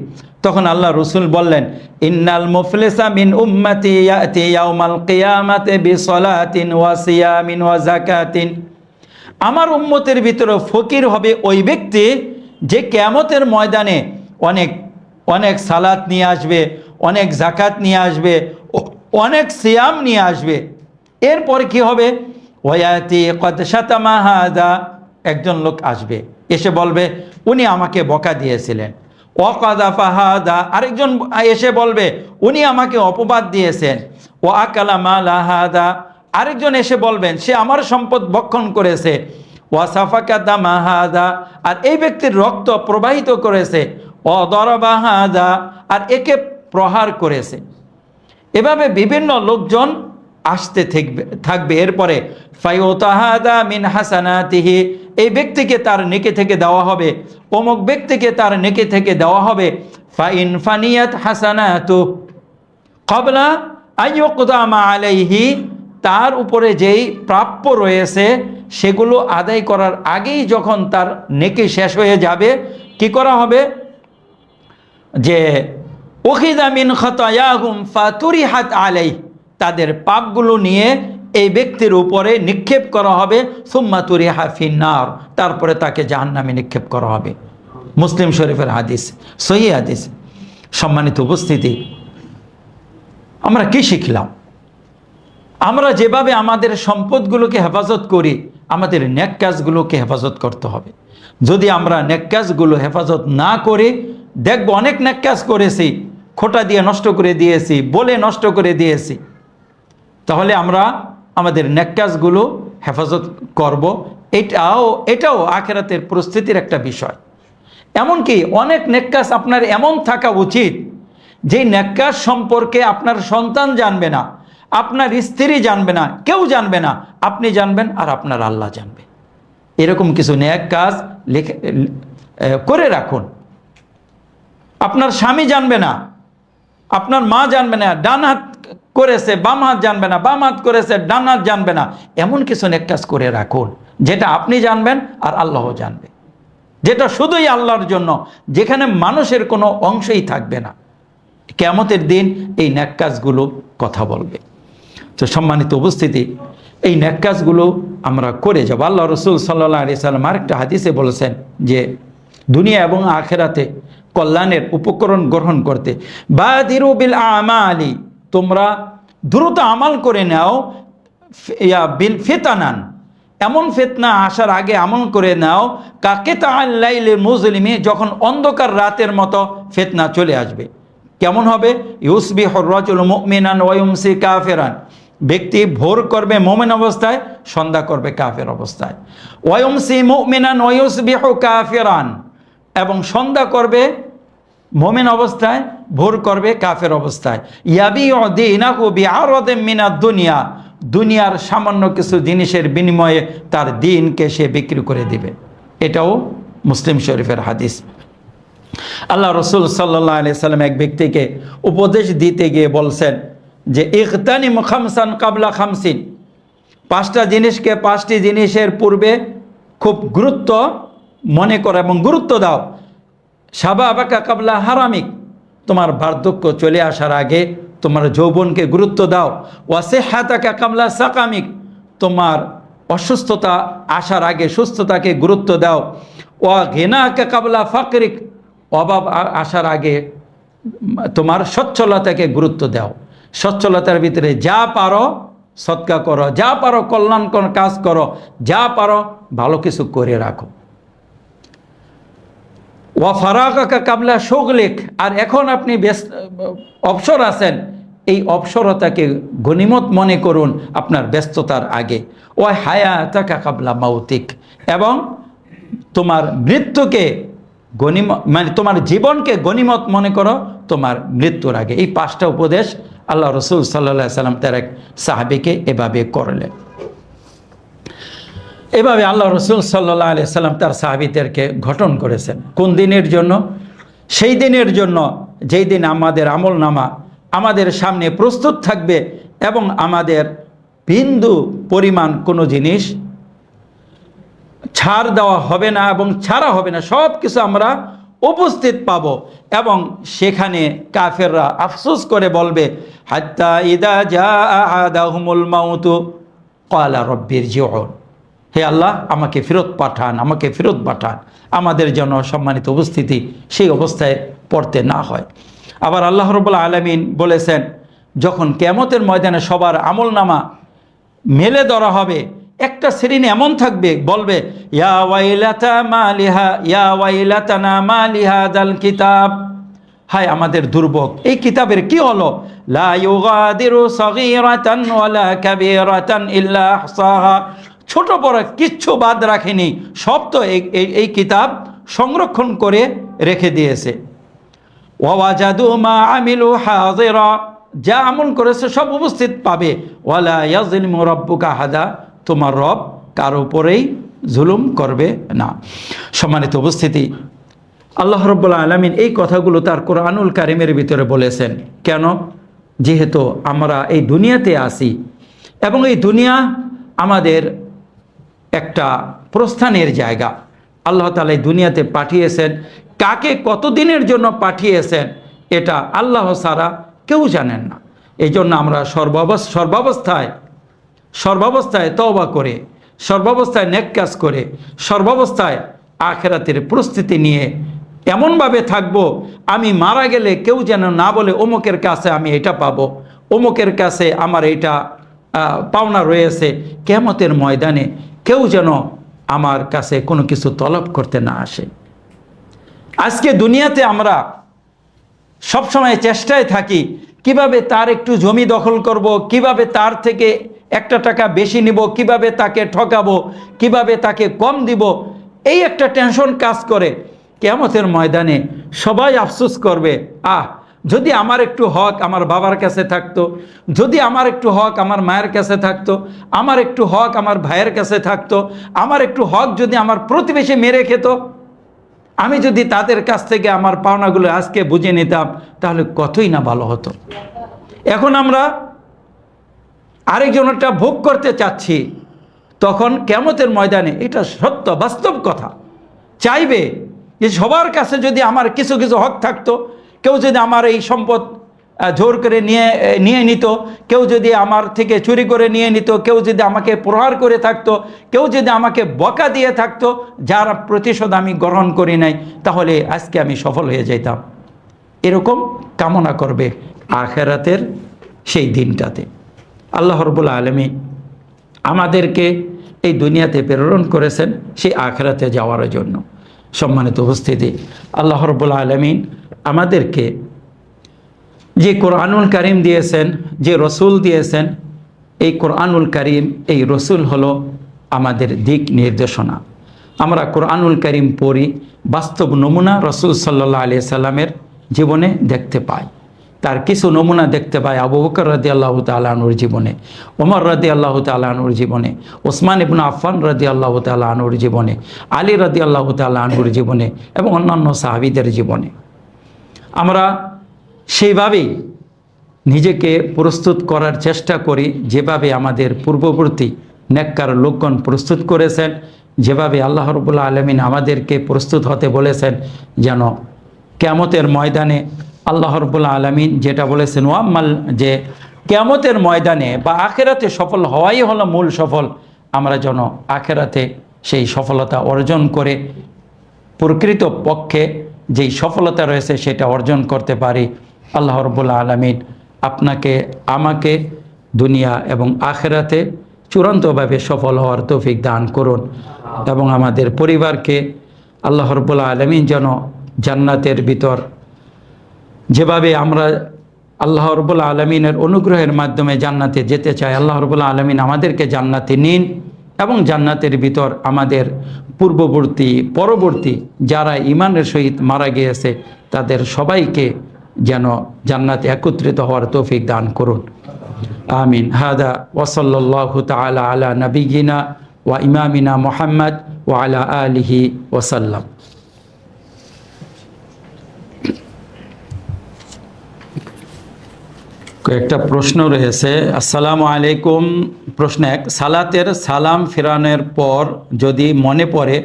তখন আল্লাহ রসুল বললেন, ইন্নাল মুফলিসা মিন উম্মতি ইয়াতি ইয়াউমাল কিয়ামাতি বিসলাতিন ওয়া সিয়ামিন ওয়া যাকাতিন। আমার উম্মতের ভিতরে ফকির হবে ওই ব্যক্তি যে কিয়ামতের ময়দানে অনেক অনেক সালাত নিয়ে আসবে, অনেক যাকাত নিয়ে আসবে, অনেক সিয়াম নিয়ে আসবে। এরপর কি হবে? ওয়ায়াতি কদ শাতামা হাযা, একজন লোক আসবে, এসে বলবে উনি আমাকে বকা দিয়েছিলেন। ওয়াকাযাফা হাযা, আরেকজন এসে বলবে উনি আমাকে অপবাদ দিয়েছেন। ওয়া আকালা মালা হাযা, আরেকজন এসে বলবেন সে আমার সম্পদ ভক্ষণ করেছে। ওয়া সাফাকা দামা হাযা, আর এই ব্যক্তির রক্ত প্রবাহিত করেছে। ওয়া দারাবা হাযা, আর একে প্রহার করেছে। এভাবে বিভিন্ন লোকজন আসতে থাকবে। এরপরে ফায়ুতাহাদা মিন হাসানাতিহি, এই ব্যক্তিকে তার নেকি থেকে দেওয়া হবে, অমুক ব্যক্তিকে তার নেকি থেকে দেওয়া হবে। ফাইন ফানিয়াত হাসানাতু ক্বাবলা আইয়ুকদামা আলাইহি, তার উপরে যেই প্রাপ্য রয়েছে সেগুলো আদায় করার আগেই যখন তার নেকি শেষ হয়ে যাবে, কি করা হবে? যে উখিযা মিন খাতায়াহুম ফাতুরিহাত আলাইহি, তাদের পাপগুলো নিয়ে এই ব্যক্তির উপরে নিক্ষেপ করা হবে। সুম্মা তুরিহা ফিন্নার, তারপরে তাকে জাহান্নামে নিক্ষেপ করা হবে। মুসলিম শরীফের হাদিস, সহিহ হাদিস। সম্মানিত উপস্থিতি, আমরা কি শিখলাম? আমরা যেভাবে আমাদের সম্পদগুলোকে হেফাজত করি, আমাদের নেক কাজগুলোকে হেফাজত করতে হবে। যদি আমরা নেক কাজগুলো হেফাজত না করি, দেখব অনেক নেক কাজ করেছি, খোঁটা দিয়ে নষ্ট করে দিয়েছি, বলে নষ্ট করে দিয়েছি। তাহলে আমরা আমাদের নেক কাজগুলো হেফাজত করব। এটাও আখিরাতের প্রস্তুতির একটা বিষয়। এমনকি অনেক নেক কাজ আপনার এমন থাকা উচিত যে নেক কাজ সম্পর্কে আপনার সন্তান জানবে না, আপনার স্ত্রী জানবে না, কেউ জানবে না, আপনি জানবেন আর আপনার আল্লাহ জানবে। এরকম কিছু নেক কাজ করে রাখুন। আপনার স্বামী জানবে না, আপনার মা জানবে না, ডান হাত করেছে বাম হাত জানবে না, বাম হাত করেছে ডান হাত জানবে না। এমন কিছু নেক কাজ করে রাখুন যেটা আপনি জানবেন আর আল্লাহ জানবে, যেটা শুধুই আল্লাহর জন্য, যেখানে মানুষের কোনো অংশই থাকবে না। কিয়ামতের দিন এই নেক কাজগুলো কথা বলবে। তো সম্মানিত উপস্থিতি, এই নেক কাজগুলো আমরা করে যাব। আল্লাহ রসুল সাল্লাল্লাহু আলাইহি সাল্লাম আরেকটা হাদিসে বলেছেন যে দুনিয়া এবং আখিরাতে কল্যাণের উপকরণ গ্রহণ করতে, বাদিরু বিল আমালি, তোমরা দ্রুত আমাল করে নাও, বিল ফিতানান, এমন ফিতনা আসার আগে আমল করে নাও, কাকিতাআল লাইলিল মুজলিমি, যখন অন্ধকার রাতের মতো ফিতনা চলে আসবে। কেমন হবে? ইউসবিহুর রাজুলু মুমিনান ওয়া ইউমসি কাফিরান, ব্যক্তি ভোর করবে মুমিন অবস্থায়, সন্ধ্যা করবে কাফের অবস্থায়। ওয়া ইউমসি মুমিনান ওয়া ইউসবিহু কাফিরান, এবং সন্ধ্যা করবে মুমিন অবস্থায়, ভোর করবে কাফের অবস্থায়। ইয়াবিউ দীনাহু বিআরাদিন মিনাদ দুনিয়া, দুনিয়ার সামান্য কিছু জিনিসের বিনিময়ে তার দিনকে সে বিক্রি করে দিবে। এটাও মুসলিম শরীফের হাদিস। আল্লাহ রসুল সাল্লাল্লাহু আলাইহি সাল্লাম এক ব্যক্তিকে উপদেশ দিতে গিয়ে বলছেন যে ইগতানিম খামসান কাবলা খামসিন, 5টা জিনিসকে 5টি জিনিসের পূর্বে খুব গুরুত্ব মনে করো এবং গুরুত্ব দাও। শাবাবাকা কাবলা হারামিক, তোমার বার্ধক্য চলে আসার আগে তোমার যৌবনকে গুরুত্ব দাও। ওয়াসিহাতাকা কাবলা সাকামিক, তোমার অসুস্থতা আসার আগে সুস্থতাকে গুরুত্ব দাও। ওয়া গিনাকা কাবলা ফাকরিক, অভাব আসার আগে তোমার সচ্ছলতাকে গুরুত্ব দাও। সচ্ছলতার ভিতরে যা পারো সৎকা করো, যা পারো কল্যাণকর কাজ করো, যা পারো ভালো কিছু করে রাখো। ওয়া ফারাগাকা কাবলা শুগলিক, আর এখন আপনি অবসর আছেন, এই অবসরতাকে গনিমত মনে করুন আপনার ব্যস্ততার আগে। ওয়া হায়াতাকা কাবলা মাউতিক, এবং তোমার মৃত্যুকে মানে তোমার জীবনকে গনিমত মনে করো তোমার মৃত্যুর আগে। এই 5টা উপদেশ আল্লাহ রসুল সাল্লাল্লাহু আলাইহি সাল্লাম তার এক সাহাবীকে এভাবে করলেন। এভাবে আল্লাহ রসুল সাল্লাল্লাহু আলাইহি সাল্লাম তার সাহাবীদেরকে গঠন করেছেন। কোন দিনের জন্য? সেই দিনের জন্য যেই দিন আমাদের আমলনামা আমাদের সামনে প্রস্তুত থাকবে এবং আমাদের বিন্দু পরিমাণ কোনো জিনিস ছাড় দেওয়া হবে না এবং ছাড়া হবে না, সব কিছু আমরা উপস্থিত পাবো। এবং সেখানে কাফেররা আফসোস করে বলবে, হাত্তা ইদা জাআ আহাদাহুমুল মাউতু ক্বালা রাব্বিরজিউন, হে আল্লাহ আমাকে ফেরত পাঠান, আমাকে ফেরত পাঠান, আমাদের জন্য সম্মানিত উপস্থিতি সেই অবস্থায় পড়তে না হয়। আবার আল্লাহ রাব্বুল আলামিন বলেছেন, যখন কিয়ামতের ময়দানে সবার আমলনামা মেলে ধরা হবে, একটা শ্রেণী এমন থাকবে বলবে, ইয়া ওয়াইলাতা মালিহা ইয়া ওয়াইলাতানা মালিহাদাল কিতাব, হায় আমাদের দুর্ভোগ, এই কিতাবের কি হলো? লা ইউগাদিরু সাগীরাতান ওয়ালা কাবীরাতান ইল্লা আহসাহা, ছোট বড় কিচ্ছু বাদ রাখেনি, সব তো এই কিতাব সংরক্ষণ করে রেখে দিয়েছে। ওয়া ওয়াজাদু মা আমিলু হাযিরা, যা আমল করেছে সব উপস্থিত পাবে। ওয়ালা ইয়াযলিমু রাব্বুকা আহাদা, তোমার রব কার উপরেই জুলুম করবে না। সম্মানিত উপস্থিতি, আল্লাহ রাব্বুল আলামিন এই কথাগুলো তার কোরআনুল কারীমের ভিতরে বলেছেন। কেন? যেহেতু আমরা এই দুনিয়াতে আসি এবং এই দুনিয়া আমাদের একটা প্রস্থানের জায়গা। আল্লাহ তাআলা এই দুনিয়াতে পাঠিয়েছেন, কাকে কতদিনের জন্য পাঠিয়েছেন এটা আল্লাহ ছাড়া কেউ জানেন না। এই জন্য আমরা সর্বাবস্থায় তওবা করে, সর্বাবস্থায় নেক কাজ করে, সর্বাবস্থায় আখিরাতের প্রস্তুতি নিয়ে এমনভাবে থাকবো, আমি মারা গেলে কেউ যেন না বলে অমুকের কাছে আমি এটা পাবো, অমুকের কাছে আমার এটা পাওনা রয়েছে। কিয়ামতের ময়দানে কেউ যেন আমার কাছে কোনো কিছু তলব করতে না আসে। আজকে দুনিয়াতে আমরা সবসময় চেষ্টায় থাকি কিভাবে তার একটু জমি দখল করব, কিভাবে তার থেকে একটা টাকা বেশি নিব, কিভাবে তাকে ঠকাবো, কিভাবে তাকে কম দিব, এই একটা টেনশন কাজ করে। কিয়ামতের ময়দানে সবাই আফসোস করবে, যদি আমার একটু হক আমার বাবার কাছে থাকতো, যদি আমার একটু হক আমার মায়ের কাছে থাকতো, আমার একটু হক আমার ভাইয়ের কাছে থাকতো, আমার একটু হক যদি আমার প্রতিবেশী মেরে খেত, আমি যদি তাদের কাছ থেকে আমার পাওনাগুলো আজকে বুঝে নিতাম, তাহলে কতই না ভালো হতো। এখন আমরা আরেকজনেরটা ভোগ করতে চাচ্ছি, তখন কিয়ামতের ময়দানে এটা সত্য বাস্তব কথা চাইবে যে সবার কাছে যদি আমার কিছু কিছু হক থাকতো, কেউ যদি আমার এই সম্পদ জোর করে নিয়ে নিত, কেউ যদি আমার থেকে চুরি করে নিয়ে নিত, কেউ যদি আমাকে প্রহার করে থাকতো, কেউ যদি আমাকে বকা দিয়ে থাকতো, যার প্রতিশোধ আমি গ্রহণ করি নাই, তাহলে আজকে আমি সফল হয়ে যেতাম। এরকম কামনা করবে আখিরাতের সেই দিনটাতে। আল্লাহ রাব্বুল আলামিন আমাদেরকে এই দুনিয়াতে প্রেরণ করেছেন সেই আখিরাতে যাওয়ার জন্য। সম্মানিত উপস্থিতি, আল্লাহ রাব্বুল আলামিন আমাদেরকে যে কোরআনুল কারীম দিয়েছেন, যে রসুল দিয়েছেন, এই কোরআনুল কারীম, এই রসুল হলো আমাদের দিক নির্দেশনা। আমরা কোরআনুল কারীম পড়ি, বাস্তব নমুনা রসুল সাল্লাল্লাহু আলাইহি সাল্লামের জীবনে দেখতে পাই। তার কিছু নমুনা দেখতে পাই আবু বকর রাদিয়াল্লাহু তাআলা আনহুর জীবনে, ওমর রাদিয়াল্লাহু তাআলা আনহুর জীবনে, ওসমান ইবনে আফফান রাদিয়াল্লাহু তাআলা আনহুর জীবনে, আলী রাদিয়াল্লাহু তাআলা আনহুর জীবনে এবং অন্যান্য সাহাবীদের জীবনে। আমরা সেইভাবেই নিজেকে প্রস্তুত করার চেষ্টা করি যেভাবে আমাদের পূর্ববর্তী নেককার লোকগণ প্রস্তুত করেছেন, যেভাবে আল্লাহ রাব্বুল আলামিন আমাদেরকে প্রস্তুত হতে বলেছেন, যেন কিয়ামতের ময়দানে আল্লাহ রাব্বুল আলামিন যেটা বলেছেন ওয়াম্মাল, যে কিয়ামতের ময়দানে বা আখিরাতে সফল হওয়াই হলো মূল সফল, আমরা যেন আখিরাতে সেই সফলতা অর্জন করে প্রকৃত পক্ষে যেই সফলতা রয়েছে সেটা অর্জন করতে পারি। আল্লাহ রাব্বুল আলামিন আপনাকে আমাকে দুনিয়া এবং আখিরাতে চূড়ান্তভাবে সফল হওয়ার তৌফিক দান করুন এবং আমাদের পরিবারকে আল্লাহ রাব্বুল আলামিন যেন জান্নাতের ভিতর, যেভাবে আমরা আল্লাহ রাব্বুল আলামিনের অনুগ্রহের মাধ্যমে জান্নাতে যেতে চাই, আল্লাহ রাব্বুল আলামিন আমাদেরকে জান্নাতে নিন এবং জান্নাতের ভিতর আমাদের পূর্ববর্তী পরবর্তী যারা ঈমানের সহিত মারা গিয়েছে তাদের সবাইকে যেন জান্নাতে একত্রিত হওয়ার তৌফিক দান করুন। আমিন। হাদা ওয়া সাল্লাল্লাহু তাআলা আলা নাবিয়িনা ওয়া ইমামিনা মুহাম্মদ ওয়া আলা আলিহি ওয়া সাল্লাম। একটা প্রশ্ন রয়েছে। আসসালামু আলাইকুম। প্রশ্ন 1, সালাতের সালাম ফেরানোর পর যদি মনে পড়ে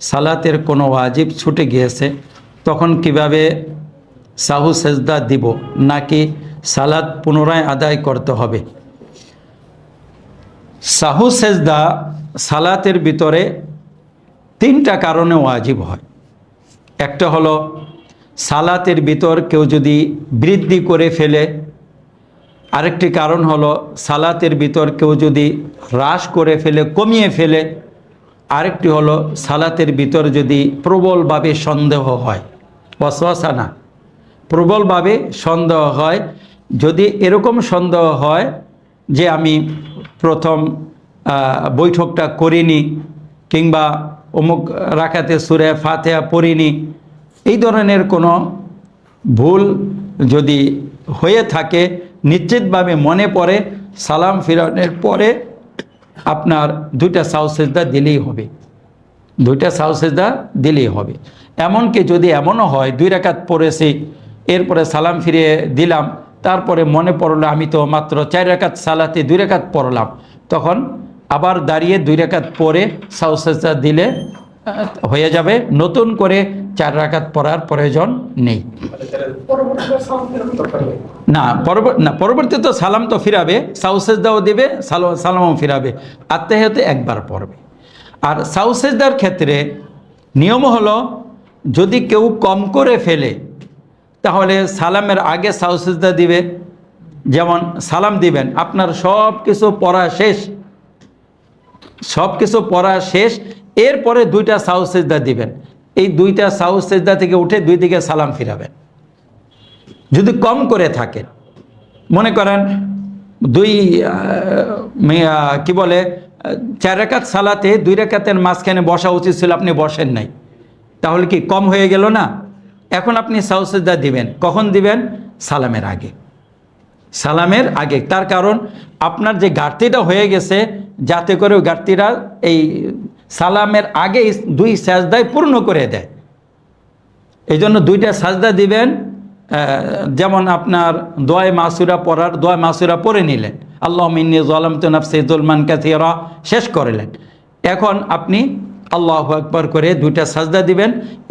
সালাতের কোনো ওয়াজিব ছুটে গিয়েছে তখন কিভাবে সাহু সেজদা দিব, নাকি সালাত পুনরায় আদায় করতে হবে? সাহু সেজদা সালাতের ভিতরে 3টা কারণে ওয়াজিব হয়। একটা হলো সালাতের ভিতর কেউ যদি বৃদ্ধি করে ফেলে, আরেকটি কারণ হলো সালাতের ভিতর কেউ যদি হ্রাস করে ফেলে, কমিয়ে ফেলে, আরেকটি হলো সালাতের ভিতর যদি প্রবলভাবে সন্দেহ হয়, ওয়াসওয়াসা না, প্রবলভাবে সন্দেহ হয়। যদি এরকম সন্দেহ হয় যে আমি প্রথম বৈঠকটা করিনি কিংবা অমুক রাকাতে সূরা ফাতিহা পড়িনি, এই ধরনের কোনো ভুল যদি হয়ে থাকে, নিশ্চিতভাবে মনে পড়ে সালাম ফিরানোর পরে আপনার 2টা সাহু সেজদা দিলেই হবে, 2টা সাহু সেজদা দিলেই হবে। এমনকি যদি এমনও হয় 2 রাকাত পড়েছি, এরপরে সালাম ফিরিয়ে দিলাম, তারপরে মনে পড়লো আমি তো মাত্র 4 রাকাত সালাতে 2 রাকাত পড়লাম, তখন আবার দাঁড়িয়ে 2 রাকাত পরে সাহু সেজদা দিলে হয়ে যাবে, নতুন করে 4 রাকাত পড়ার প্রয়োজন নেই। না, পরবর্তীতে সালাম তো ফিরাবে, সাহু সেজদাও দিবে, সালামও ফিরাবে, আত্তাহিয়াতে একবার পড়বে। আর সাহু সেজদার ক্ষেত্রে নিয়ম হলো যদি কেউ কম করে ফেলে তাহলে সালামের আগে সাহু সেজদা দিবে। যেমন সালাম দিবেন, আপনার সব কিছু পড়া শেষ, এরপরে 2টা সাহু সেজদা দিবেন। এই 2টা সাহু সেজদা থেকে উঠে 2 দিকে সালাম ফিরাবেন। যদি কম করে থাকেন, মনে করেন 4 রাকাত সালাতে 2 রাকাতের মাঝখানে বসা উচিত ছিল, আপনি বসেন নাই, তাহলে কি কম হয়ে গেল না? এখন আপনি সাহু সেজদা দিবেন, কখন দিবেন? সালামের আগে, সালামের আগে। তার কারণ আপনার যে ঘাটতিটা হয়ে গেছে, যাতে করে ওই ঘাটতিটা এই সালামের আগে 2 সাজদায় পূর্ণ করে দেয়। এই জন্য 2টা সাজদা দিবেন। যেমন আপনার দোয়া মাসুরা পড়ার, দোয়া মাসুরা পড়ে নিলেন, আল্লাহুম্মা ইন্নী যালামতু নাফসি যুলমান কাসীরা, শেষ করলেন। এখন আপনি আল্লাহু আকবার করে 2টা সাজদা দিবেন,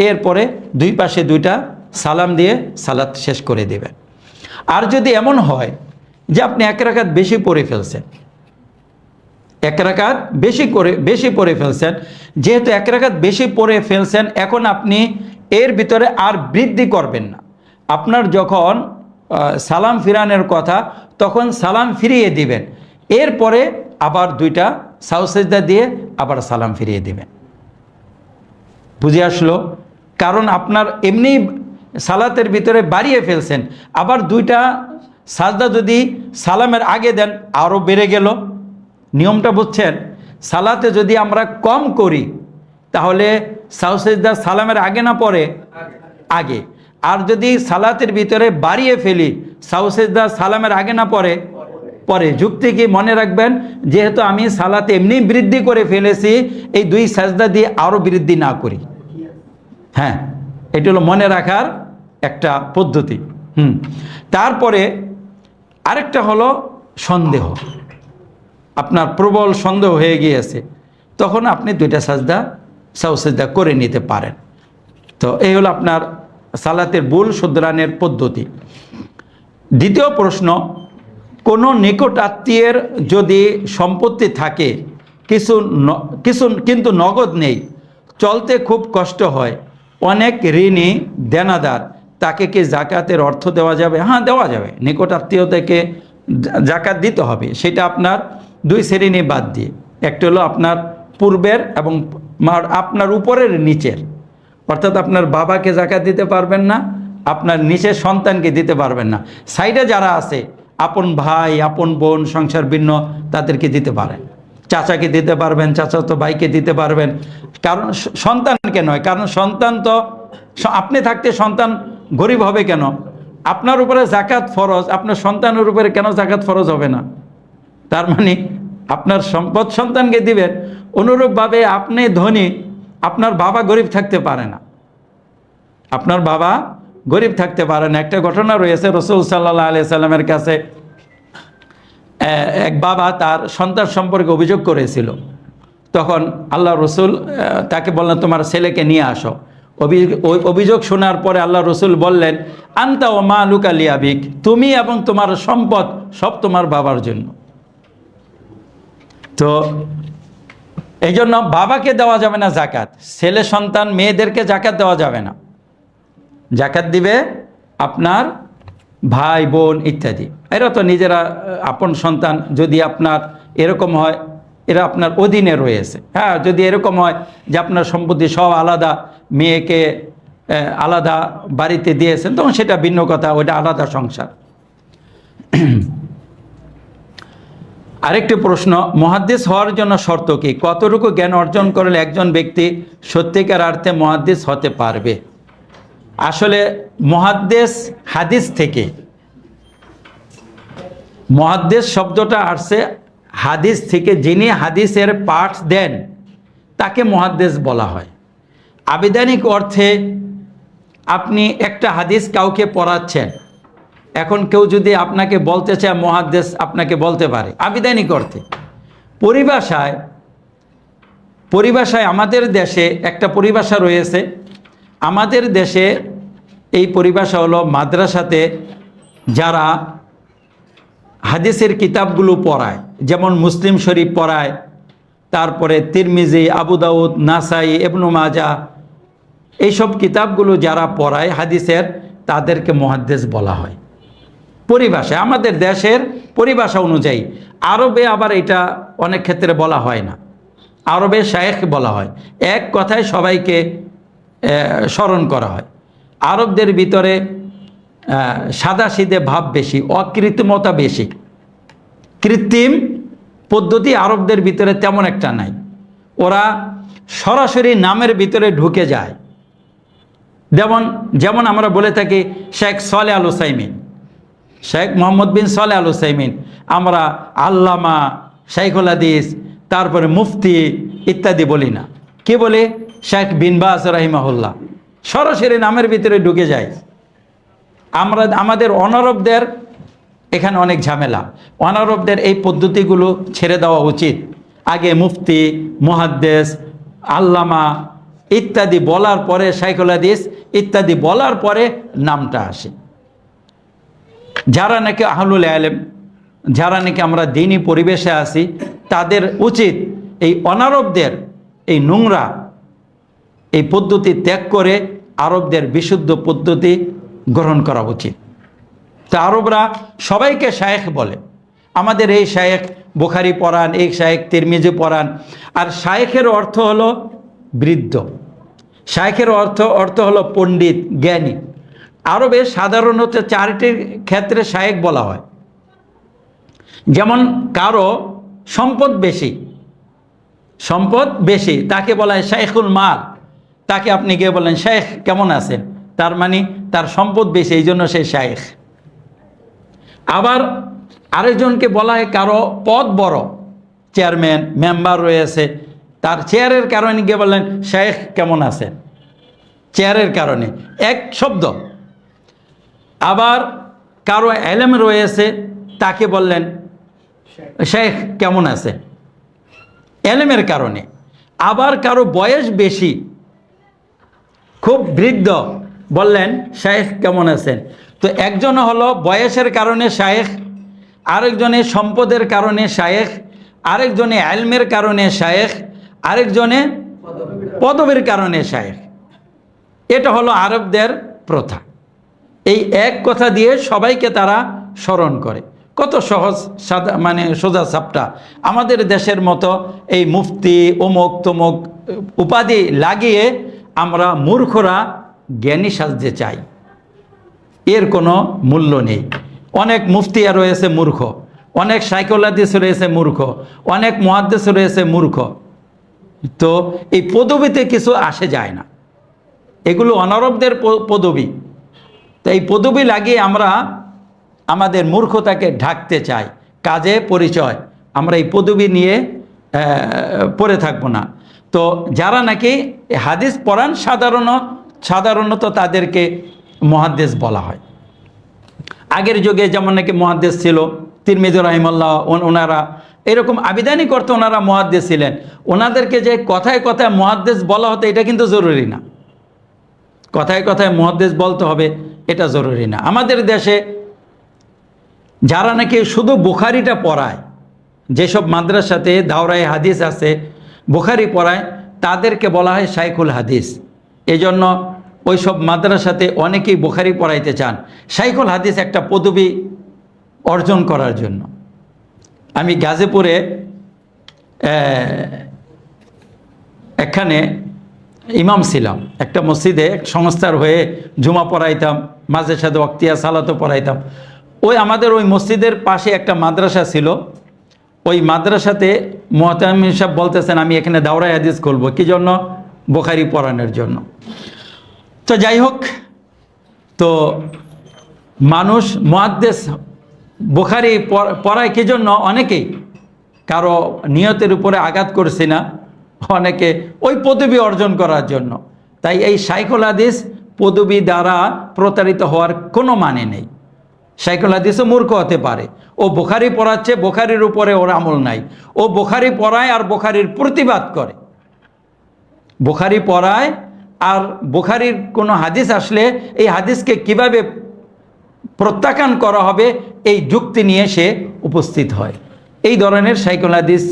এরপরে 2 পাশে 2টা সালাম দিয়ে সালাত শেষ করে দিবেন। আর যদি এমন হয় যে আপনি 1 রাকাত বেশি পড়ে ফেলছেন, 1 রাকাত বেশি পড়ে ফেলছেন, যেহেতু 1 রাকাত বেশি পড়ে ফেলছেন, এখন আপনি এর ভিতরে আর বৃদ্ধি করবেন না। আপনার যখন সালাম ফিরানোর কথা তখন সালাম ফিরিয়ে দিবেন, এরপরে আবার 2টা সাহু সেজদা দিয়ে আবার সালাম ফিরিয়ে দিবেন। বুঝে আসলো? কারণ আপনার এমনি সালাতের ভিতরে বাড়িয়ে ফেলছেন, আবার 2টা সাজদা যদি সালামের আগে দেন আরও বেড়ে গেল। নিয়মটা বুঝছেন? সালাতে যদি আমরা কম করি তাহলে সাহু সেজদা সালামের আগে না পরে আগে, আর যদি সালাতের ভিতরে বাড়িয়ে ফেলি সাউসেজদা সালামের আগে না পরে? পরে। যুক্তি কি? মনে রাখবেন, যেহেতু আমি সালাতে এমনি বৃদ্ধি করে ফেলেছি, এই 2 সাজদা দিয়ে আরও বৃদ্ধি না করি। হ্যাঁ, এটা হলো মনে রাখার একটা পদ্ধতি। তারপরে আরেকটা হলো সন্দেহ। আপনার প্রবল সন্দেহ হয়ে গিয়েছে, তখন আপনি 2টা সাজদা সাউসেজদা করে নিতে পারেন। তো এই হলো আপনার সালাতের ভুল শুধরানোর পদ্ধতি। দ্বিতীয় প্রশ্ন, কোনো নিকট আত্মীয়ের যদি সম্পত্তি থাকে, কিছু কিন্তু নগদ নেই, চলতে খুব কষ্ট হয়, অনেক ঋণী দেনাদার, তাকে কি জাকাতের অর্থ দেওয়া যাবে? হ্যাঁ, দেওয়া যাবে। নিকট আত্মীয় থেকে জাকাত দিতে হবে, সেটা আপনার 2 শ্রেণী বাদ দিয়ে। একটা হলো আপনার পূর্বের এবং আপনার উপরের নিচের, অর্থাৎ আপনার বাবাকে জাকাত দিতে পারবেন না, আপনার নিচের সন্তানকে দিতে পারবেন না। সাইডে যারা আছে, আপন ভাই, আপন বোন, সংসার ভিন্ন, তাদেরকে দিতে পারেন। চাচাকে দিতে পারবেন, চাচাতো ভাইকে দিতে পারবেন, কারণ সন্তানকে নয়। কারণ সন্তান তো, আপনি থাকতে সন্তান গরিব হবে কেন? আপনার উপরে জাকাত ফরজ, আপনার সন্তানের উপরে কেন জাকাত ফরজ হবে না? তার মানে আপনার সম্পদ সন্তানকে দিবেন। অনুরূপভাবে আপনি ধনী, আপনার বাবা গরিব থাকতে পারে না, আপনার বাবা গরিব থাকতে পারে না। একটা ঘটনা রয়েছে, রসুল সাল্লাল্লাহু আলাইহি সাল্লামের কাছে এক বাবা তার সন্তান সম্পর্কে অভিযোগ করেছিল। তখন আল্লাহ রসুল তাকে বললেন, তোমার ছেলেকে নিয়ে আসো। অভিযোগ শোনার পরে আল্লাহ রসুল বললেন, আনতা ও মালুকা লিআবিক, তুমি এবং তোমার সম্পদ সব তোমার বাবার জন্য। তো এই জন্য বাবাকে দেওয়া যাবে না জাকাত, ছেলে সন্তান মেয়েদেরকে জাকাত দেওয়া যাবে না। জাকাত দিবে আপনার ভাই বোন ইত্যাদি, এরা তো নিজেরা আপন সন্তান। যদি আপনার এরকম হয়, এরা আপনার অধীনে রয়েছে। হ্যাঁ, যদি এরকম হয় যে আপনার সম্পত্তি সব আলাদা, মেয়েকে আলাদা বাড়িতে দিয়েছেন, তখন সেটা ভিন্ন কথা, ওইটা আলাদা সংসার। আরেকটি প্রশ্ন, মুহাদ্দিস হওয়ার জন্য শর্ত কি? কতটুকু জ্ঞান অর্জন করলে একজন ব্যক্তি সত্যিকার অর্থে মুহাদ্দিস হতে পারবে? আসলে মুহাদ্দিস হাদিস থেকে, মুহাদ্দিস শব্দটা আসছে হাদিস থেকে। যিনি হাদিসের পাঠ দেন তাকে মুহাদ্দিস বলা হয়। আবিধানিক অর্থে আপনি একটা হাদিস কাউকে পড়াচ্ছেন, এখন কেউ যদি আপনাকে বলতে চায় মুহাদ্দিস, আপনাকে বলতে পারে আবিধানিক অর্থে। পরিভাষায় আমাদের দেশে একটা পরিভাষা রয়েছে। আমাদের দেশে এই পরিভাষা হলো, মাদ্রাসাতে যারা হাদিসের কিতাবগুলো পড়ায়, যেমন মুসলিম শরীফ পড়ায়, তারপরে তিরমিজি, আবু দাউদ, নাসাই, ইবনে মাজাহ, এইসব কিতাবগুলো যারা পড়ায় হাদিসের, তাদেরকে মুহাদ্দিস বলা হয় পরিভাষায়, আমাদের দেশের পরিভাষা অনুযায়ী। আরবে আবার এটা অনেক ক্ষেত্রে বলা হয় না, আরবে শায়েখ বলা হয়। এক কথায় সবাইকে স্মরণ করা হয়। আরবদের ভিতরে সাদাসিধে ভাব বেশি, অকৃত্রিমতা বেশি। কৃত্রিম পদ্ধতি আরবদের ভিতরে তেমন একটা নাই। ওরা সরাসরি নামের ভিতরে ঢুকে যায়। যেমন আমরা বলে থাকি শেখ সালেহ আল উসাইমিন, শেখ মোহাম্মদ বিন সালেহ আল উসাইমিন, আমরা আল্লামা, শাইখুল হাদিস, তারপরে মুফতি ইত্যাদি বলি না। কি বলে? শেখ বিন বাজ রাহিমাহুল্লাহ। সরাসরি নামের ভিতরে ঢুকে যায়। আমাদের অনারবদের এখানে অনেক ঝামেলা। অনারবদের এই পদ্ধতিগুলো ছেড়ে দেওয়া উচিত। আগে মুফতি, মুহাদ্দিস, আল্লামা ইত্যাদি বলার পরে, শাইখুল হাদিস ইত্যাদি বলার পরে নামটা আসে। যারা নাকি আহলুল ইলম, যারা নাকি আমরা দ্বীনি পরিবেশে আছি, তাদের উচিত এই অনারবদের এই নোংরা এই পদ্ধতি ত্যাগ করে আরবদের বিশুদ্ধ পদ্ধতি গ্রহণ করা উচিত। তো আরবরা সবাইকে শায়েখ বলে। আমাদের এই শায়েখ বুখারী পড়ান, এই শায়েখ তিরমিজি পড়ান। আর শায়েখের অর্থ হলো বৃদ্ধ, শায়েখের অর্থ হলো পণ্ডিত, জ্ঞানী। আরবে সাধারণত 4টির ক্ষেত্রে শায়েখ বলা হয়। যেমন কারো সম্পদ বেশি, তাকে বলা হয় শাইখুল মাল। তাকে আপনি গিয়ে বলেন, শেখ কেমন আছেন, তার মানে তার সম্পদ বেশি, এই জন্য সে শায়েখ। আবার আরেকজনকে বলা হয় কারো পদ বড়, চেয়ারম্যান মেম্বার রয়েছে, তার চেয়ারের কারণে গিয়ে বললেন শেখ কেমন আছেন, চেয়ারের কারণে এক শব্দ। আবার কারো এলেম রয়েছে, তাকে বললেন শেখ কেমন আছে, এলেমের কারণে। আবার কারো বয়স বেশি, খুব বৃদ্ধ, বললেন শেখ কেমন আছেন। তো একজন হলো বয়সের কারণে শেখ, আরেকজনে সম্পদের কারণে শেখ, আরেকজনে এলমের কারণে শেখ, আরেকজনে পদবীর কারণে শেখ। এটা হলো আরবদের প্রথা। এই এক কথা দিয়ে সবাইকে তারা স্মরণ করে। কত সহজ সাদা, মানে সোজা সাপটা। আমাদের দেশের মতো এই মুফতি অমুক তমুক উপাধি লাগিয়ে আমরা মূর্খরা জ্ঞানী সাজতে চাই, এর কোনো মূল্য নেই। অনেক মুফতিয়া রয়েছে মূর্খ, অনেক শাইখুল হাদিস রয়েছে মূর্খ, অনেক মুহাদ্দিস রয়েছে মূর্খ। তো এই পদবিতে কিছু আসে যায় না, এগুলো অনারবদের পদবি। তো এই পদবি লাগিয়ে আমরা আমাদের মূর্খতাকে ঢাকতে চাই, কাজে পরিচয়। আমরা এই পদবি নিয়ে পড়ে থাকবো না। তো যারা নাকি হাদিস পড়ান সাধারণত তাদেরকে মুহাদ্দিস বলা হয়। আগের যুগে যেমন নাকি মুহাদ্দিস ছিল তিরমিজি রাহিমাহুল্লাহ, ওনারা এরকম আবিধানিক অর্থে ওনারা মুহাদ্দিস ছিলেন। ওনাদেরকে যে কথায় কথায় মুহাদ্দিস বলা হতো এটা কিন্তু জরুরি না, কথায় কথায় মুহাদ্দিস বলতে হবে এটা জরুরি না। আমাদের দেশে যারা নাকি শুধু বুখারিটা পড়ায়, যেসব মাদ্রাসাতে দাওরায়ে হাদিস আছে বুখারি পড়ায়, তাদেরকে বলা হয় শাইখুল হাদিস। এজন্য ওই সব মাদ্রাসাতে অনেকেই বুখারি পড়াইতে চান শাইখুল হাদিস একটা পদবি অর্জন করার জন্য। আমি গাজীপুরে এখানে ইমাম ছিলাম, একটা মসজিদে এক সংস্থার হয়ে জুমা পড়াইতাম, মাঝে সাথে ওয়াক্তিয়া সালাতও পড়াইতাম। ওই আমাদের ওই মসজিদের পাশে একটা মাদ্রাসা ছিল, ওই মাদ্রাসাতে মুহতামিম সাহেব বলতেছেন আমি এখানে দাওরায়ে হাদিস খুলবো, কি জন্য? বুখারি পড়ানোর জন্য। তো যাই হোক, তো মানুষ মুহাদ্দিস বুখারি পড়ায় কি জন্য? অনেকেই, কারো নিয়তের উপরে আঘাত করছি না, অনেকে ওই পদবি অর্জন করার জন্য। তাই এই শাইখুল হাদিস পদবি দ্বারা প্রতারিত হওয়ার কোনো মানে নেই। শাইখুল হাদিসও মূর্খ হতে পারে, ও বুখারি পড়াচ্ছে, বুখারির উপরে ওর আমল নাই। ও বুখারি পড়ায় আর বুখারির প্রতিবাদ করে, বুখারি পড়ায় আর বুখারির কোনো হাদিস আসলে এই হাদিসকে কিভাবে প্রত্যাখ্যান করা হবে এই যুক্তি নিয়ে সে উপস্থিত হয়। এই ধরনের শাইখুল হাদিস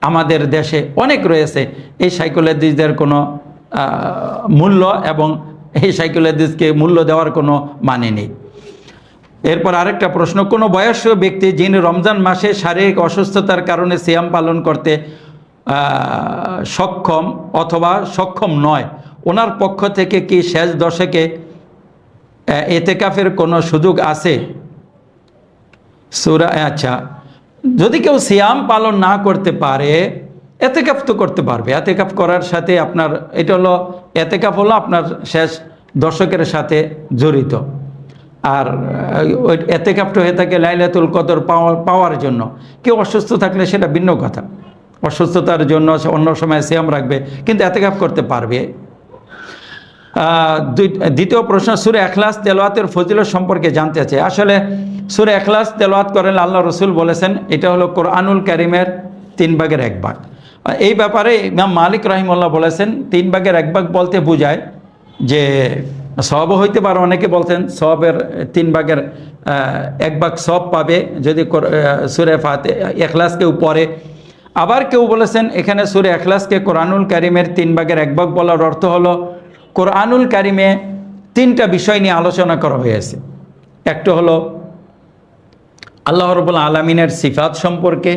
আমাদের দেশে অনেক রয়েছে। এই শাইখুল হাদিসদের কোনো মূল্য এবং এই শাইখুল হাদিসকে মূল্য দেওয়ার কোনো মানে নেই। এরপর আরেকটা প্রশ্ন, কোনো বয়স্ক ব্যক্তি যিনি রমজান মাসে শারীরিক অসুস্থতার কারণে সিয়াম পালন করতে সক্ষম অথবা সক্ষম নয়, ওনার পক্ষ থেকে কি শেষ দশকে এতেকাফের কোনো সুযোগ আছে? আচ্ছা, যদি কেউ সিয়াম পালন না করতে পারে এতেকাফ তো করতে পারবে। এতেকাফ করার সাথে আপনার এটা হলো, এতেকাফ হলো আপনার শেষ দশকের সাথে জড়িত। আর ওই এতেকাফটা হয়ে থাকে লাইলাতুল কদর পাওয়ার জন্য। কেউ অসুস্থ থাকলে সেটা ভিন্ন কথা, অসুস্থতার জন্য অন্য সময় সিয়াম রাখবে, কিন্তু এতেকাফ করতে পারবে। দ্বিতীয় প্রশ্ন, সূরা ইখলাস তেলাওয়াতের ফজিলত সম্পর্কে জানতে চাই। আসলে সূরা ইখলাস তেলাওয়াত করেন আল্লাহ রসুল বলেছেন এটা হলো কোরআনুল কারীমের 3/1 এই ব্যাপারে ইমাম মালিক রাহিমাহুল্লাহ বলেছেন 3/1 বলতে বোঝায় যে সওয়াবও হইতে পারে। অনেকে বলতেন সওয়াবের 3/1 সওয়াব পাবে যদি সূরা ইখলাস কেউ পড়ে। আবার কেউ বলেছেন এখানে সূরা ইখলাসকে কোরআনুল কারীমের 3/1 বলার অর্থ হলো কোরআনুল কারীমে 3টা বিষয় নিয়ে আলোচনা করা হয়েছে। একটা হলো আল্লাহ রাব্বুল আলামিনের সিফাত সম্পর্কে,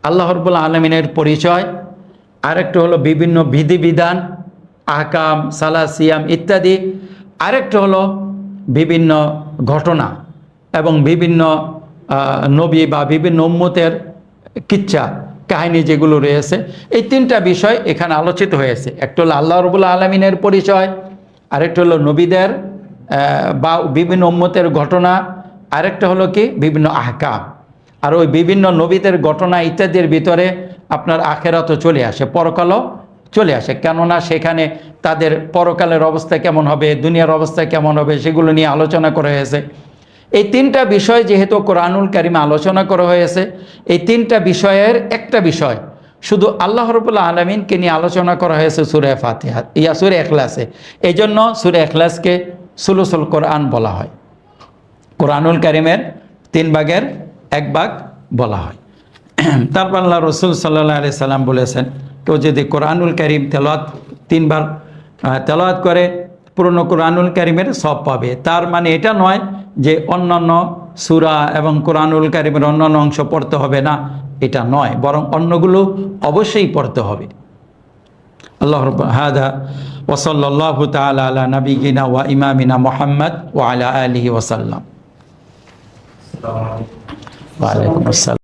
আল্লাহ রাব্বুল আলামিনের পরিচয়, আরেকটা হলো বিভিন্ন বিধিবিধান, আহকাম, সালাহ, সিয়াম ইত্যাদি, আরেকটা হলো বিভিন্ন ঘটনা এবং বিভিন্ন নবী বা বিভিন্ন উম্মতের কিচ্ছা কাহিনী যেগুলো রয়েছে। এই 3টা বিষয় এখানে আলোচিত হয়েছে। একটা হলো আল্লাহ রাব্বুল আলামিনের পরিচয়, আরেকটা হলো নবীদের বা বিভিন্ন উম্মতের ঘটনা, আরেকটা হলো কি বিভিন্ন আহকাম। আর ওই বিভিন্ন নবীদের ঘটনা ইত্যাদির ভিতরে আপনার আখেরাতও চলে আসে, পরকালও চলে আসে, কেননা সেখানে তাদের পরকালের অবস্থা কেমন হবে, দুনিয়ার অবস্থা কেমন হবে, সেগুলো নিয়ে আলোচনা করা হয়েছে। এই তিনটা বিষয় যেহেতু কোরআনুল কারিমে আলোচনা করা হয়েছে, এই তিনটা বিষয়ের একটা বিষয় শুধু আল্লাহ রাব্বুল আলামিনকে নিয়ে আলোচনা করা হয়েছে সূরা ফাতিহা, সূরা ইখলাসে। এই জন্য সূরা ইখলাসকে সুলুসুল কোরআন বলা হয়, কোরআনুল কারিমের 3 ভাগের 1 ভাগ বলা হয়। তারপর আল্লাহ রসুল সাল্লাল্লাহু আলাইহি সাল্লাম বলেছেন, কেউ যদি কোরআনুল কারিম তেলাওয়াত 3 বার তেলাওয়াত করে পুরনো কোরআনুল কারিমের সব পাবে। তার মানে এটা নয় যে অন্যান্য সূরা এবং কোরআনুল কারিমের অন্যান্য অংশ পড়তে হবে না, এটা নয়, বরং অন্যগুলো অবশ্যই পড়তে হবে। আল্লাহ হাদা ওয়া সাল্লাল্লাহু তাআলা আলা নাবিয়িনা ওয়া ইমামিনা মুহাম্মদ ওয়া আলা আলিহি ওয়া সাল্লাম। ওয়া আলাইকুম আসসালাম।